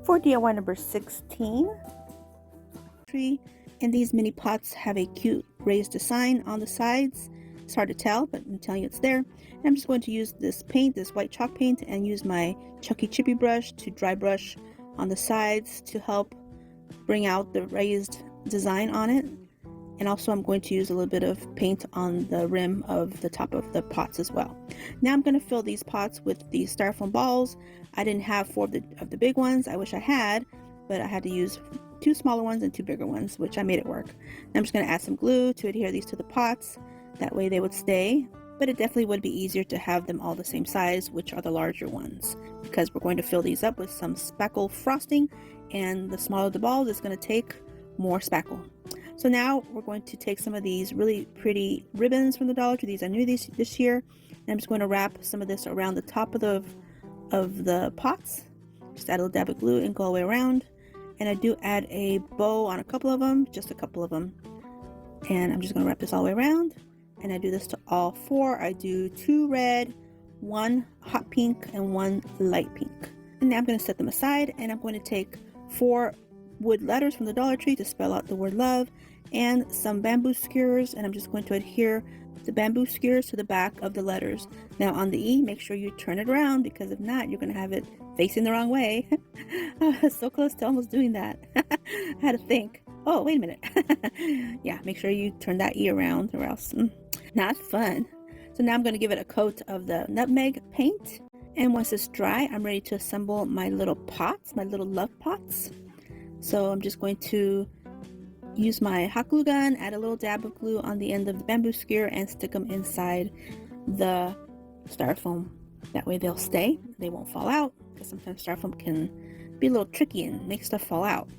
For DIY number 16, tree, and these mini pots have a cute raised design on the sides. It's hard to tell, but I'm telling you it's there. And I'm just going to use this paint, this white chalk paint, and use my Chucky Chippy brush to dry brush on the sides to help bring out the raised design on it. And also I'm going to use a little bit of paint on the rim of the top of the pots as well. Now I'm going to fill these pots with these styrofoam balls. I didn't have 4 of the big ones. I wish I had, but I had to use 2 smaller ones and 2 bigger ones, which I made it work. Now I'm just going to add some glue to adhere these to the pots. That way they would stay, but it definitely would be easier to have them all the same size, which are the larger ones, because we're going to fill these up with some spackle frosting, and the smaller the balls, it's going to take more spackle. So now we're going to take some of these really pretty ribbons from the Dollar Tree. These are new this year. And I'm just going to wrap some of this around the top of the pots. Just add a little dab of glue and go all the way around. And I do add a bow on a couple of them, just a couple of them. And I'm just going to wrap this all the way around. And I do this to all 4. I do 2 red, 1 hot pink, and 1 light pink. And now I'm going to set them aside, and I'm going to take 4 wood letters from the Dollar Tree to spell out the word love, and some bamboo skewers, and I'm just going to adhere the bamboo skewers to the back of the letters. Now on the E, make sure you turn it around, because if not, you're going to have it facing the wrong way. I was so close to almost doing that. I had to think, oh, wait a minute. Yeah, make sure you turn that E around, or else not fun. So now I'm going to give it a coat of the nutmeg paint, and once it's dry, I'm ready to assemble my little pots, my little love pots. So I'm just going to use my hot glue gun, add a little dab of glue on the end of the bamboo skewer, and stick them inside the styrofoam. That way they'll stay, they won't fall out, because sometimes styrofoam can be a little tricky and make stuff fall out.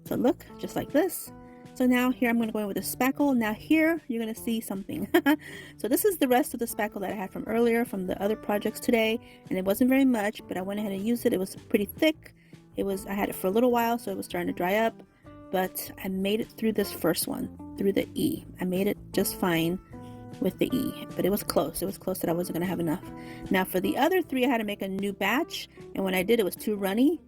So look, just like this. So now here I'm going to go in with a spackle. Now here you're going to see something. So this is the rest of the spackle that I had from earlier from the other projects today, and it wasn't very much, but I went ahead and used it. It was pretty thick. I had it for a little while, so it was starting to dry up, but I made it through this first one, through the E. I made it just fine with the E, but it was close. It was close that I wasn't going to have enough. Now for the other three, I had to make a new batch, and when I did, it was too runny.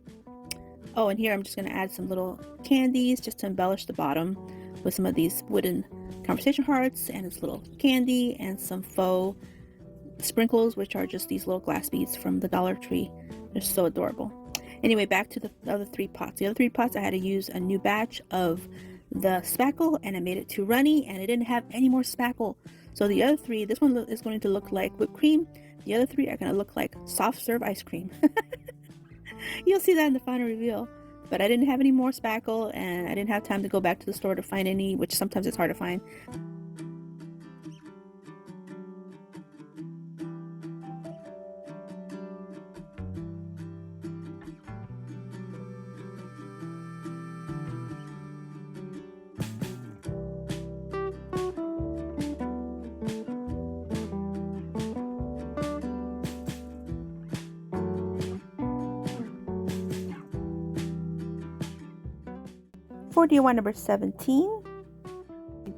Oh, and here I'm just going to add some little candies just to embellish the bottom with some of these wooden conversation hearts and this little candy and some faux sprinkles, which are just these little glass beads from the Dollar Tree. They're so adorable. Anyway, back to the other three pots. The other three pots, I had to use a new batch of the spackle, and I made it too runny, and it didn't have any more spackle. So the other three, this one is going to look like whipped cream. The other three are going to look like soft serve ice cream. You'll see that in the final reveal. But I didn't have any more spackle, and I didn't have time to go back to the store to find any, which sometimes it's hard to find. For DIY number 17,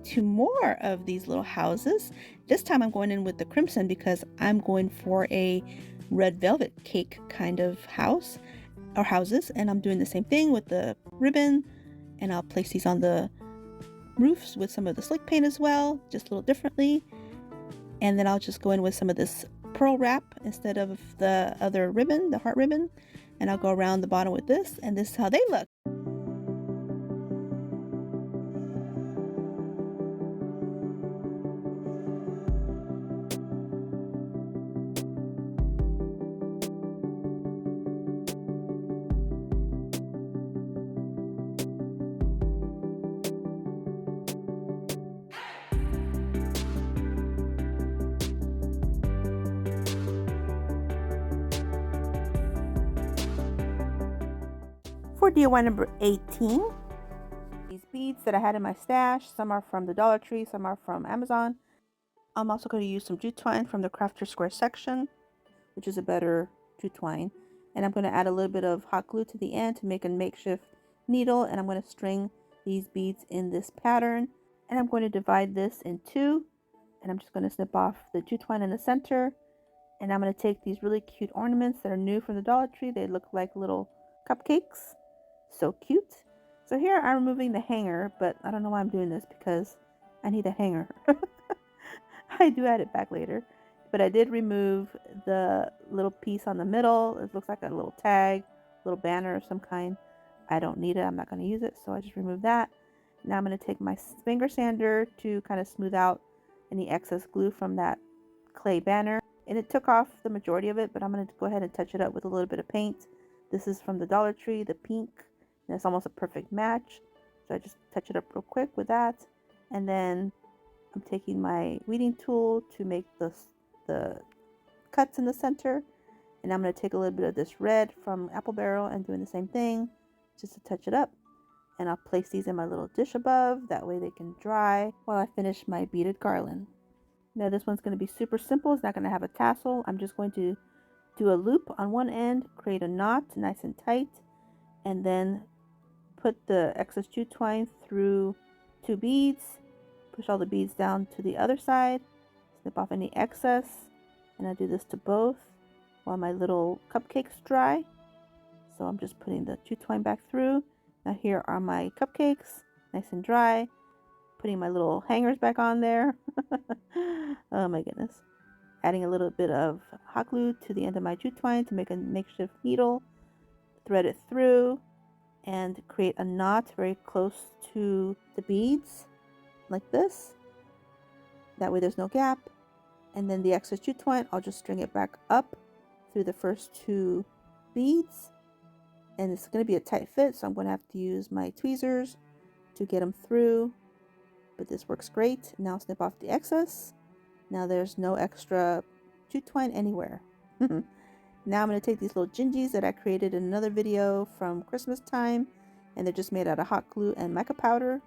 two more of these little houses. This time I'm going in with the crimson because I'm going for a red velvet cake kind of house or houses, and I'm doing the same thing with the ribbon, and I'll place these on the roofs with some of the slick paint as well, just a little differently. And then I'll just go in with some of this pearl wrap instead of the other ribbon, the heart ribbon, and I'll go around the bottom with this, and this is how they look. For DIY number 18, these beads that I had in my stash, some are from the Dollar Tree, some are from Amazon. I'm also going to use some jute twine from the Crafter Square section, which is a better jute twine. And I'm going to add a little bit of hot glue to the end to make a makeshift needle, and I'm going to string these beads in this pattern. And I'm going to divide this in two, and I'm just going to snip off the jute twine in the center. And I'm going to take these really cute ornaments that are new from the Dollar Tree. They look like little cupcakes. So cute. So here I'm removing the hanger, but I don't know why I'm doing this, because I need a hanger. I do add it back later, but I did remove the little piece on the middle. It looks like a little tag, little banner of some kind. I don't need it. I'm not going to use it, so I just removed that. Now I'm going to take my finger sander to kind of smooth out any excess glue from that clay banner, and it took off the majority of it, but I'm going to go ahead and touch it up with a little bit of paint. This is from the Dollar Tree, the pink. And it's almost a perfect match, so I just touch it up real quick with that, and then I'm taking my weeding tool to make the cuts in the center, and I'm going to take a little bit of this red from Apple Barrel and doing the same thing just to touch it up, and I'll place these in my little dish above, that way they can dry while I finish my beaded garland. Now this one's going to be super simple. It's not going to have a tassel. I'm just going to do a loop on one end, create a knot nice and tight, and then put the excess jute twine through two beads, push all the beads down to the other side, snip off any excess, and I do this to both while my little cupcakes dry. So I'm just putting the jute twine back through, Now here are my cupcakes, nice and dry. Putting my little hangers back on there. Oh my goodness. Adding a little bit of hot glue to the end of my jute twine to make a makeshift needle. Thread it through and create a knot very close to the beads, like this. That way there's no gap. And then the excess jute twine, I'll just string it back up through the first 2 beads. And it's going to be a tight fit, so I'm going to have to use my tweezers to get them through. But this works great. Now snip off the excess. Now there's no extra jute twine anywhere. Now I'm going to take these little gingies that I created in another video from Christmas time, and they're just made out of hot glue and mica powder,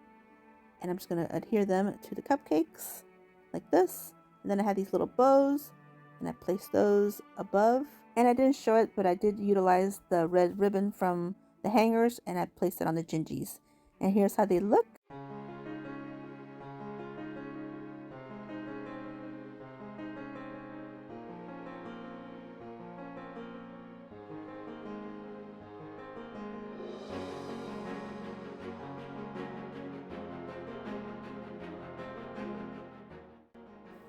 and I'm just going to adhere them to the cupcakes like this. And then I have these little bows, and I placed those above, and I didn't show it, but I did utilize the red ribbon from the hangers, and I placed it on the gingies, and here's how they look.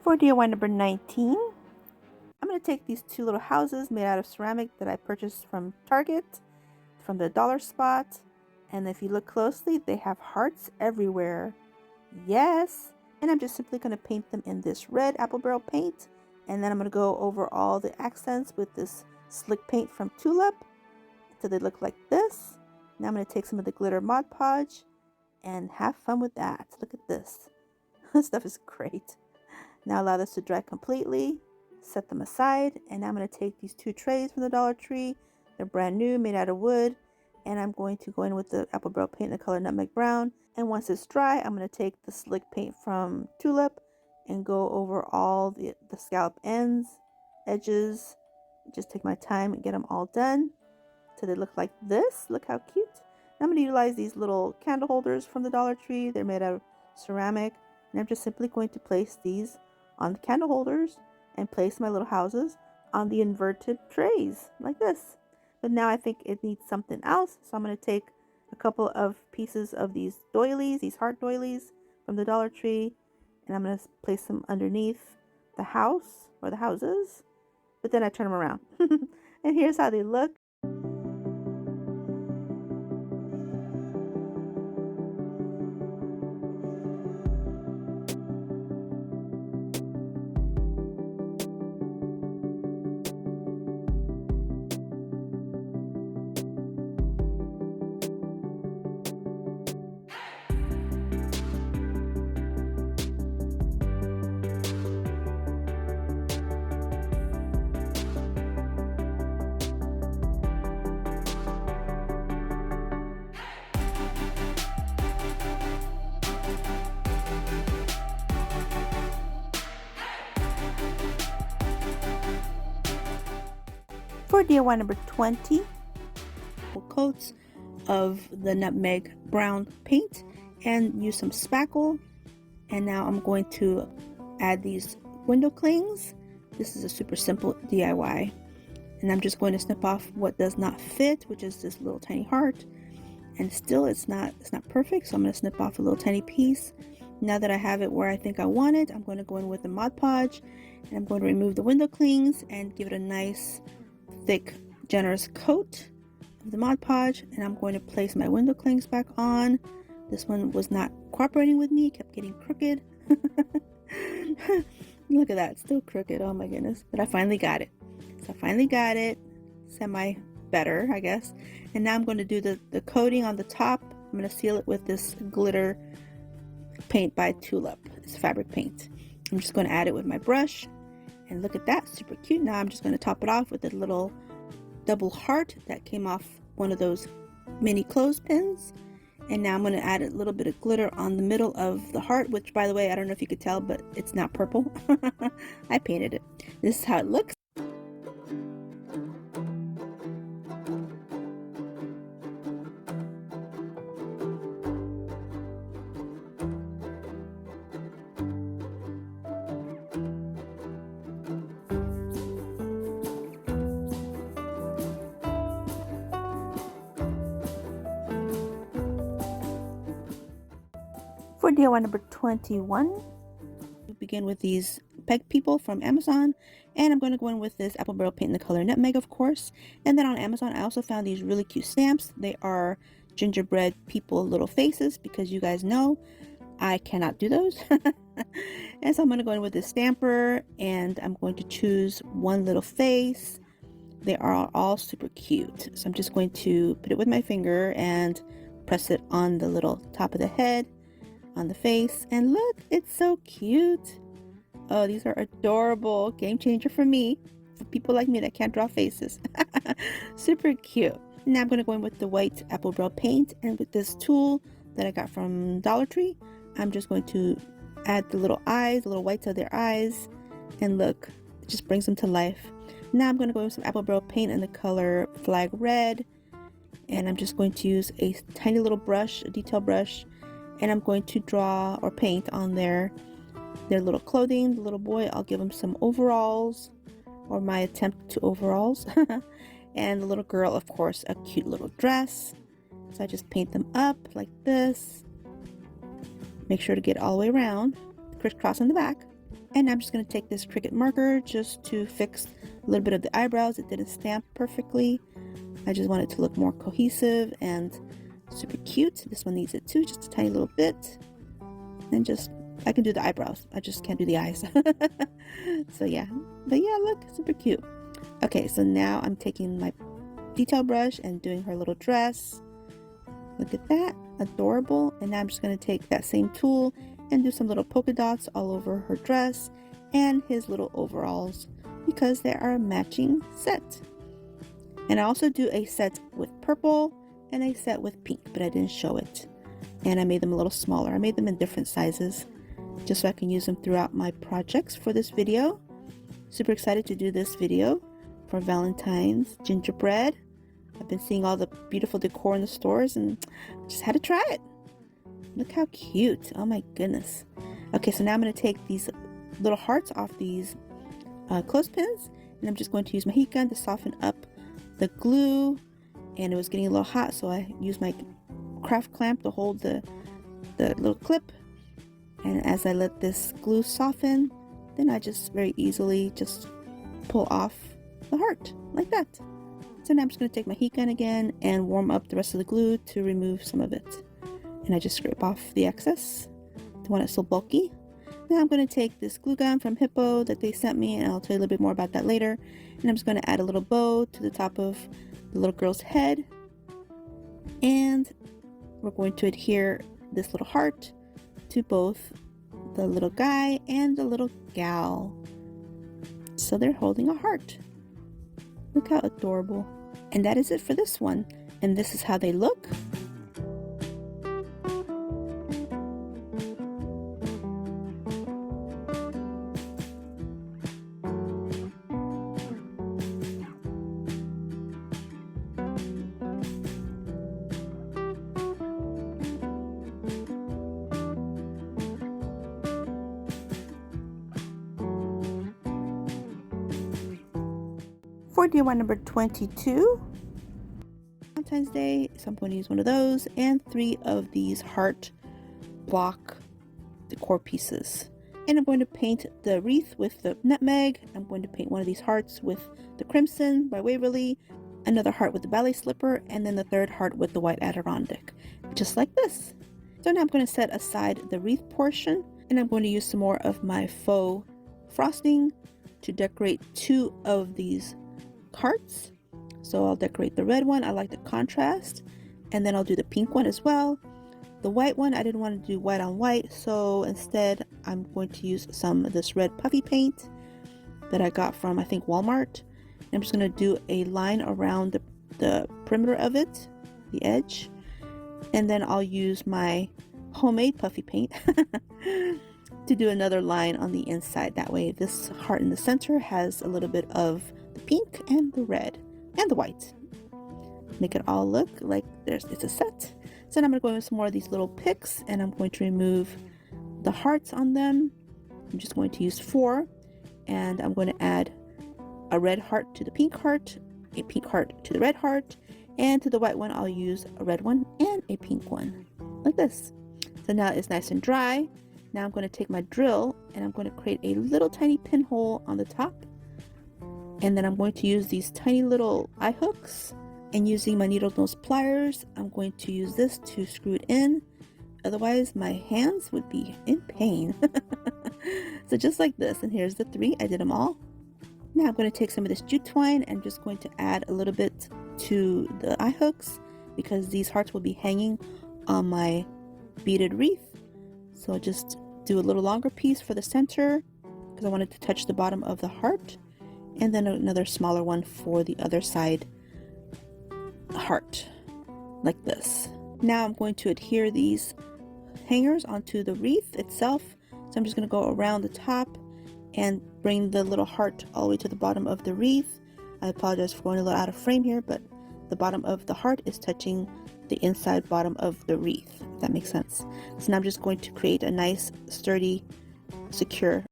For DIY number 19, I'm going to take these 2 little houses made out of ceramic that I purchased from Target, from the dollar spot, and if you look closely, they have hearts everywhere. Yes! And I'm just simply going to paint them in this red apple barrel paint, and then I'm going to go over all the accents with this slick paint from Tulip, so they look like this. Now I'm going to take some of the glitter Mod Podge and have fun with that. Look at this. This stuff is great. Now allow this to dry completely, set them aside, and now I'm going to take these 2 trays from the Dollar Tree. They're brand new, made out of wood, and I'm going to go in with the apple barrel paint in the color Nutmeg Brown. And once it's dry, I'm going to take the slick paint from Tulip and go over all the scallop ends, edges. Just take my time and get them all done so they look like this. Look how cute. Now I'm going to utilize these little candle holders from the Dollar Tree. They're made out of ceramic, and I'm just simply going to place these on the candle holders and place my little houses on the inverted trays like this. But now I think it needs something else, so I'm going to take a couple of pieces of these doilies, these heart doilies from the Dollar Tree, and I'm going to place them underneath the house or the houses, but then I turn them around. And here's how they look. For DIY number 20, coats of the nutmeg brown paint and use some spackle. And now I'm going to add these window clings. This is a super simple DIY, and I'm just going to snip off what does not fit, which is this little tiny heart. And still it's not perfect, so I'm going to snip off a little tiny piece. Now that I have it where I think I want it, I'm going to go in with the Mod Podge, and I'm going to remove the window clings and give it a nice thick generous coat of the Mod Podge, and I'm going to place my window clings back on. This one was not cooperating with me, it kept getting crooked. Look at that, it's still crooked, oh my goodness. But I finally got it. So I finally got it, semi better, I guess. And now I'm going to do the coating on the top. I'm going to seal it with this glitter paint by Tulip. It's fabric paint. I'm just going to add it with my brush. And look at that, super cute. Now I'm just going to top it off with a little double heart that came off one of those mini clothespins. And now I'm going to add a little bit of glitter on the middle of the heart, which, by the way, I don't know if you could tell, but it's not purple. I painted it. This is how it looks. For DIY number 21, we begin with these peg people from Amazon, and I'm going to go in with this apple barrel paint in the color Nutmeg, of course. And then on Amazon I also found these really cute stamps. They are gingerbread people little faces, because you guys know I cannot do those. And so I'm going to go in with this stamper, and I'm going to choose one little face. They are all super cute, so I'm just going to put it with my finger and press it on the little top of the head, on the face, and look, it's so cute. Oh, these are adorable. Game changer for me, for people like me that can't draw faces. Super cute. Now I'm going to go in with the white apple barrel paint, and with this tool that I got from Dollar Tree, I'm just going to add the little eyes, the little whites of their eyes, and look, it just brings them to life. Now I'm going to go with some apple barrel paint in the color Flag Red, and I'm just going to use a tiny little brush, a detail brush, and I'm going to draw or paint on their little clothing. The little boy, I'll give him some overalls, or my attempt to overalls. And the little girl, of course, a cute little dress. So I just paint them up like this. Make sure to get all the way around, crisscross on the back. And I'm just going to take this Cricut marker just to fix a little bit of the eyebrows. It didn't stamp perfectly. I just want it to look more cohesive and super cute. This one needs it too, just a tiny little bit. And just, I can do the eyebrows, I just can't do the eyes. So yeah, but yeah, look, super cute. Okay, so now I'm taking my detail brush and doing her little dress. Look at that, adorable. And now I'm just going to take that same tool and do some little polka dots all over her dress and his little overalls, because they are a matching set. And I also do a set with purple and a set with pink, but I didn't show it. And I made them a little smaller. I made them in different sizes just so I can use them throughout my projects for this video. Super excited to do this video for Valentine's gingerbread. I've been seeing all the beautiful decor in the stores and just had to try it. Look how cute. Oh my goodness. Okay, so now I'm going to take these little hearts off these clothespins, and I'm just going to use my heat gun to soften up the glue. And it was getting a little hot, so I used my craft clamp to hold the little clip. And as I let this glue soften, then I just very easily just pull off the heart like that. So now I'm just going to take my heat gun again and warm up the rest of the glue to remove some of it. And I just scrape off the excess, the one that's so bulky. Now I'm going to take this glue gun from Hippo that they sent me, and I'll tell you a little bit more about that later. And I'm just going to add a little bow to the top of the little girl's head. And we're going to adhere this little heart to both the little guy and the little gal. So they're holding a heart. Look how adorable. And that is it for this one. And this is how they look. For DIY number 22, Valentine's Day, so I'm going to use one of those and 3 of these heart block decor pieces. And I'm going to paint the wreath with the nutmeg. I'm going to paint one of these hearts with the crimson by Waverly, another heart with the ballet slipper, and then the third heart with the white Adirondack, just like this. So now I'm going to set aside the wreath portion, and I'm going to use some more of my faux frosting to decorate 2 of these hearts. So I'll decorate the red one. I like the contrast, and then I'll do the pink one as well. The white one, I didn't want to do white on white, so instead I'm going to use some of this red puffy paint that I got from, I think, Walmart. I'm just going to do a line around the perimeter of it, the edge, and then I'll use my homemade puffy paint to do another line on the inside. That way this heart in the center has a little bit of the pink and the red and the white. Make it all look like it's a set. So now I'm going to go in with some more of these little picks, and I'm going to remove the hearts on them. I'm just going to use 4, and I'm going to add a red heart to the pink heart, a pink heart to the red heart, and to the white one I'll use a red one and a pink one, like this. So So now it's nice and dry. Now I'm going to take my drill and I'm going to create a little tiny pinhole on the top. And then I'm going to use these tiny little eye hooks, and using my needle nose pliers, I'm going to use this to screw it in. Otherwise my hands would be in pain. So just like this, and here's the 3. I did them all. Now I'm going to take some of this jute twine and just going to add a little bit to the eye hooks, because these hearts will be hanging on my beaded wreath. So I'll just do a little longer piece for the center because I wanted to touch the bottom of the heart, and then another smaller one for the other side heart, like this. Now I'm going to adhere these hangers onto the wreath itself. So I'm just going to go around the top and bring the little heart all the way to the bottom of the wreath. I apologize for going a little out of frame here, but the bottom of the heart is touching the inside bottom of the wreath, if that makes sense. So now I'm just going to create a nice, sturdy, secure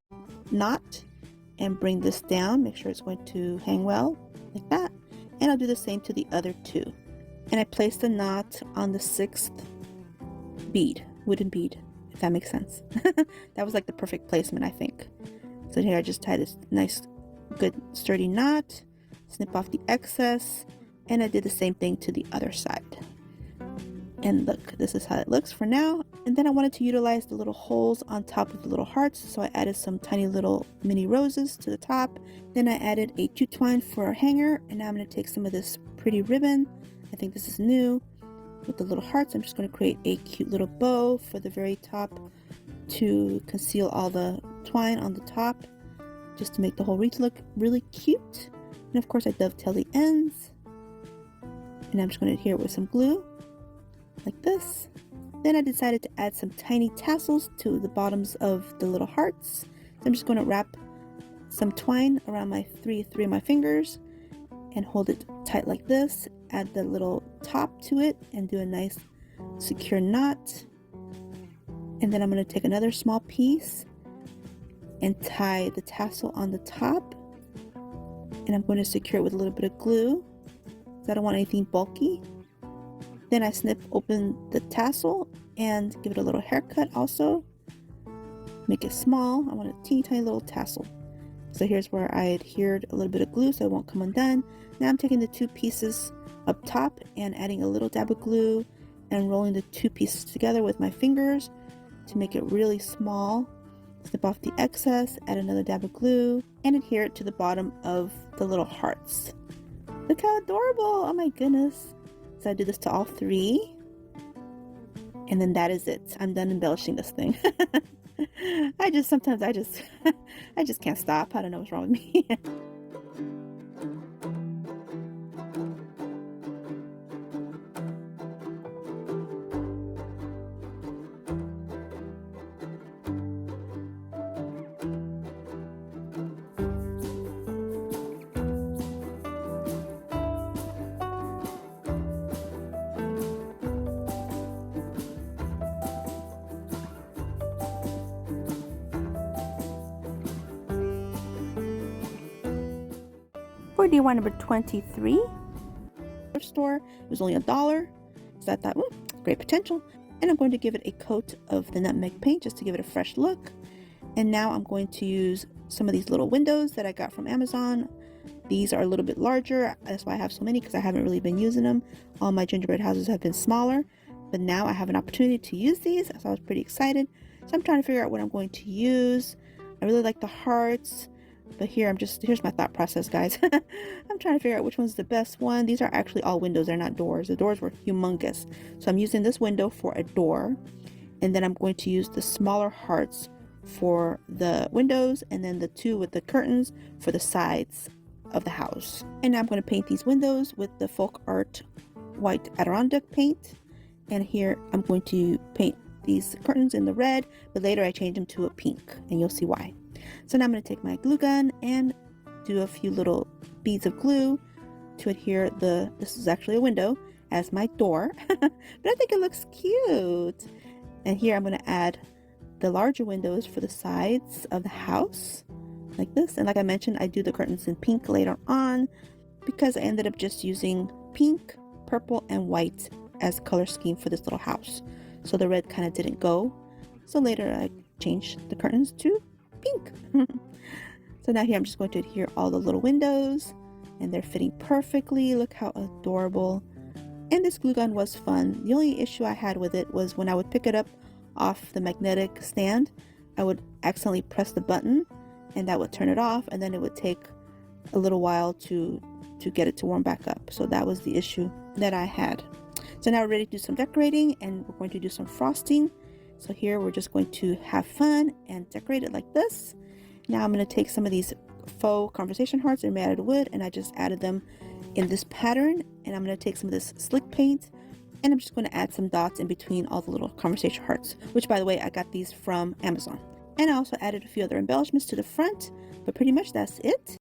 knot and bring this down. Make sure it's going to hang well, like that. And I'll do the same to the other 2. And I placed the knot on the 6th bead, wooden bead, if that makes sense. That was like the perfect placement, I think. So here I just tie this nice, good, sturdy knot, snip off the excess, and I did the same thing to the other side. And look, this is how it looks for now. And then I wanted to utilize the little holes on top of the little hearts, so I added some tiny little mini roses to the top. Then I added a jute twine for a hanger, and now I'm going to take some of this pretty ribbon. I think this is new. With the little hearts, I'm just going to create a cute little bow for the very top to conceal all the twine on the top, just to make the whole wreath look really cute. And of course I dovetail the ends, and I'm just going to adhere it with some glue like this. Then I decided to add some tiny tassels to the bottoms of the little hearts. So I'm just going to wrap some twine around my three of my fingers and hold it tight like this. Add the little top to it and do a nice secure knot. And then I'm going to take another small piece and tie the tassel on the top, and I'm going to secure it with a little bit of glue because I don't want anything bulky. Then I snip open the tassel and give it a little haircut also. Make it small. I want a teeny tiny little tassel. So here's where I adhered a little bit of glue so it won't come undone. Now I'm taking the 2 pieces up top and adding a little dab of glue and rolling the 2 pieces together with my fingers to make it really small. Snip off the excess, add another dab of glue, and adhere it to the bottom of the little hearts. Look how adorable! Oh my goodness. So I do this to all 3. And then that is it. I'm done embellishing this thing. Sometimes I just can't stop. I don't know what's wrong with me. For DIY number 23, thrift store, it was only $1, so I thought, well, great potential. And I'm going to give it a coat of the nutmeg paint just to give it a fresh look. And now I'm going to use some of these little windows that I got from Amazon. These are a little bit larger, that's why I have so many, because I haven't really been using them. All my gingerbread houses have been smaller, but now I have an opportunity to use these, so I was pretty excited. So I'm trying to figure out what I'm going to use. I really like the hearts. But here's my thought process, guys. I'm trying to figure out which one's the best one. These are actually all windows, they're not doors. The doors were humongous. So I'm using this window for a door. And then I'm going to use the smaller hearts for the windows. And then the 2 with the curtains for the sides of the house. And now I'm going to paint these windows with the folk art white Adirondack paint. And here I'm going to paint these curtains in the red. But later I change them to a pink. And you'll see why. So now I'm going to take my glue gun and do a few little beads of glue to adhere this is actually a window, as my door. But I think it looks cute. And here I'm going to add the larger windows for the sides of the house, like this. And like I mentioned, I do the curtains in pink later on because I ended up just using pink, purple, and white as color scheme for this little house. so the red kind of didn't go. So later I changed the curtains to pink. So now here I'm just going to adhere all the little windows, and they're fitting perfectly. Look how adorable. And this glue gun was fun. The only issue I had with it was when I would pick it up off the magnetic stand, I would accidentally press the button and that would turn it off, and then it would take a little while to get it to warm back up. So that was the issue that I had. So now we're ready to do some decorating, and we're going to do some frosting. So here we're just going to have fun and decorate it like this. Now I'm going to take some of these faux conversation hearts and matted wood, and I just added them in this pattern. And I'm going to take some of this slick paint, and I'm just going to add some dots in between all the little conversation hearts, which by the way, I got these from Amazon. And I also added a few other embellishments to the front, but pretty much that's it.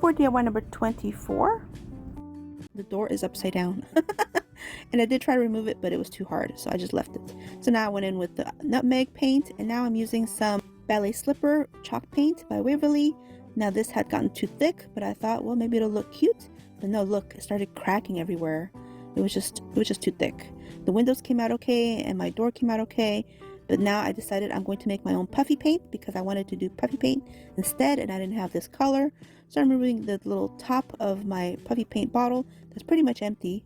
For DIY number 24, the door is upside down. And I did try to remove it, but it was too hard, so I just left it. So now I went in with the nutmeg paint, and now I'm using some ballet slipper chalk paint by Waverly. Now this had gotten too thick, but I thought, well, maybe it'll look cute. But no, look, it started cracking everywhere. It was just too thick. The windows came out okay, and my door came out okay. But now I decided I'm going to make my own puffy paint because I wanted to do puffy paint instead, and I didn't have this color. So I'm removing the little top of my puffy paint bottle that's pretty much empty.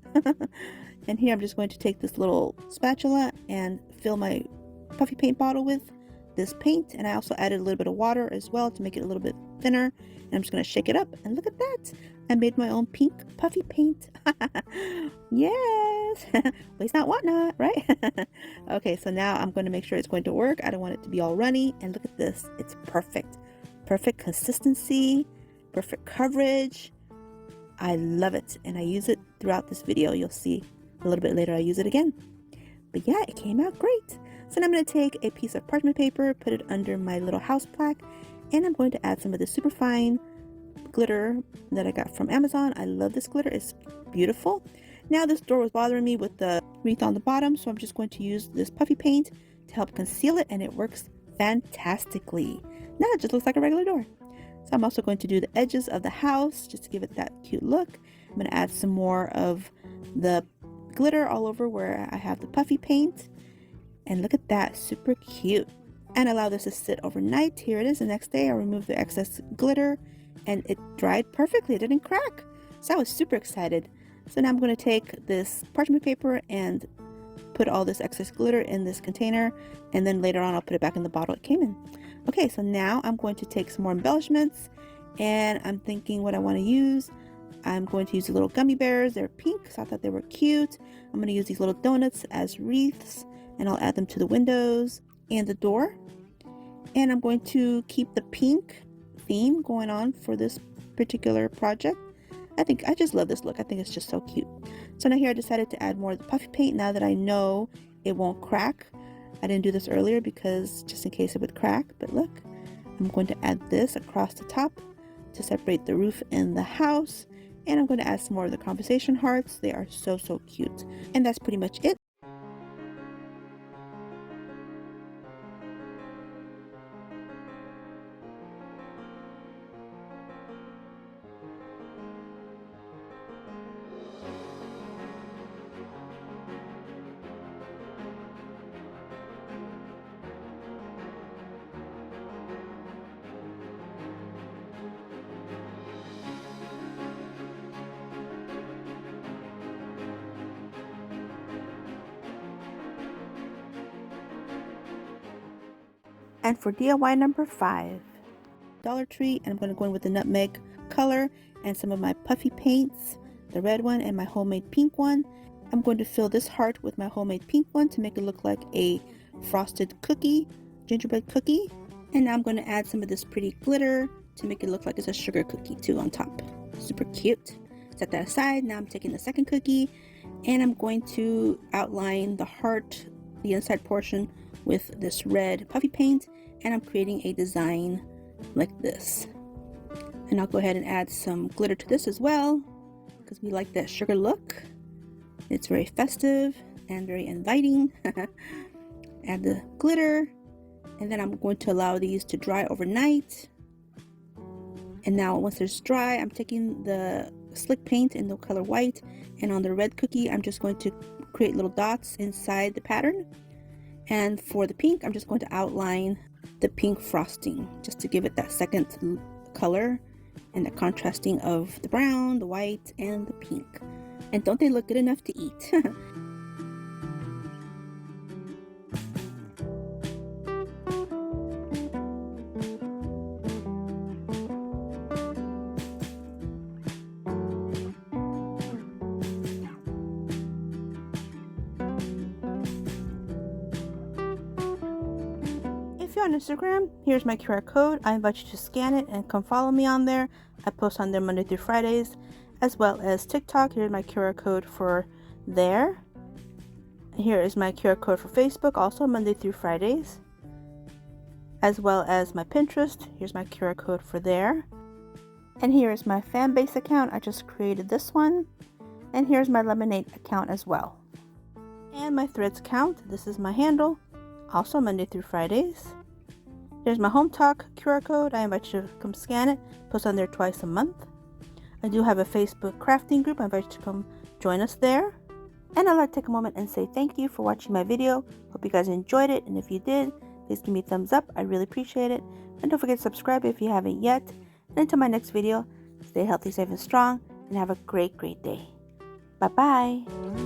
And here I'm just going to take this little spatula and fill my puffy paint bottle with this paint. And I also added a little bit of water as well to make it a little bit thinner. And I'm just going to shake it up, and look at that. I made my own pink puffy paint. Yes. Waste not, want not, right? Okay, so now I'm going to make sure it's going to work. I don't want it to be all runny. And look at this. It's perfect. Perfect consistency. Perfect coverage. I love it. And I use it throughout this video. You'll see a little bit later I use it again. But yeah, it came out great. So now I'm going to take a piece of parchment paper, put it under my little house plaque, and I'm going to add some of this super fine glitter that I got from Amazon. I love this glitter. It's beautiful. Now this door was bothering me with the wreath on the bottom, so I'm just going to use this puffy paint to help conceal it, and it works fantastically. Now it just looks like a regular door. So I'm also going to do the edges of the house just to give it that cute look. I'm going to add some more of the glitter all over where I have the puffy paint. And look at that, super cute. And allow this to sit overnight. Here it is. The next day I removed the excess glitter, and it dried perfectly. It didn't crack. So I was super excited. So now I'm going to take this parchment paper and put all this excess glitter in this container, and then later on I'll put it back in the bottle it came in. Okay, so now I'm going to take some more embellishments, and I'm thinking what I want to use. I'm going to use the little gummy bears. They're pink, so I thought they were cute. I'm going to use these little donuts as wreaths, and I'll add them to the windows and the door. And I'm going to keep the pink theme going on for this particular project. I just love this look. I think it's just so cute. So now here I decided to add more of the puffy paint now that I know it won't crack. I didn't do this earlier because just in case it would crack, but look, I'm going to add this across the top to separate the roof and the house. And I'm going to add some more of the conversation hearts. They are so cute. And that's pretty much it. And for DIY number 5, Dollar Tree, and I'm going to go in with the nutmeg color and some of my puffy paints, the red one and my homemade pink one. I'm going to fill this heart with my homemade pink one to make it look like a frosted cookie, gingerbread cookie. And now I'm going to add some of this pretty glitter to make it look like it's a sugar cookie too on top. Super cute. Set that aside. Now I'm taking the second cookie and I'm going to outline the heart, the inside portion, with this red puffy paint, and I'm creating a design like this. And I'll go ahead and add some glitter to this as well, because we like that sugar look. It's very festive and very inviting. Add the glitter, and then I'm going to allow these to dry overnight. And now once it's dry, I'm taking the slick paint in the color white, and on the red cookie I'm just going to create little dots inside the pattern. And for the pink, I'm just going to outline the pink frosting just to give it that second color and the contrasting of the brown, the white, and the pink. And don't they look good enough to eat? If you're on Instagram, here's my QR code. I invite you to scan it and come follow me on there. I post on there Monday through Fridays, as well as TikTok. Here's my QR code for there. Here is my QR code for Facebook, also Monday through Fridays, as well as my Pinterest. Here's my QR code for there. And here is my Fanbase account. I just created this one. And here's my Lemonade account as well. And my Threads account. This is my handle, also Monday through Fridays. Here's my Hometalk QR code. I invite you to come scan it. Post on there twice a month. I do have a Facebook crafting group. I invite you to come join us there. And I'd like to take a moment and say thank you for watching my video. Hope you guys enjoyed it. And if you did, please give me a thumbs up. I really appreciate it. And don't forget to subscribe if you haven't yet. And until my next video, stay healthy, safe, and strong. And have a great, great day. Bye-bye.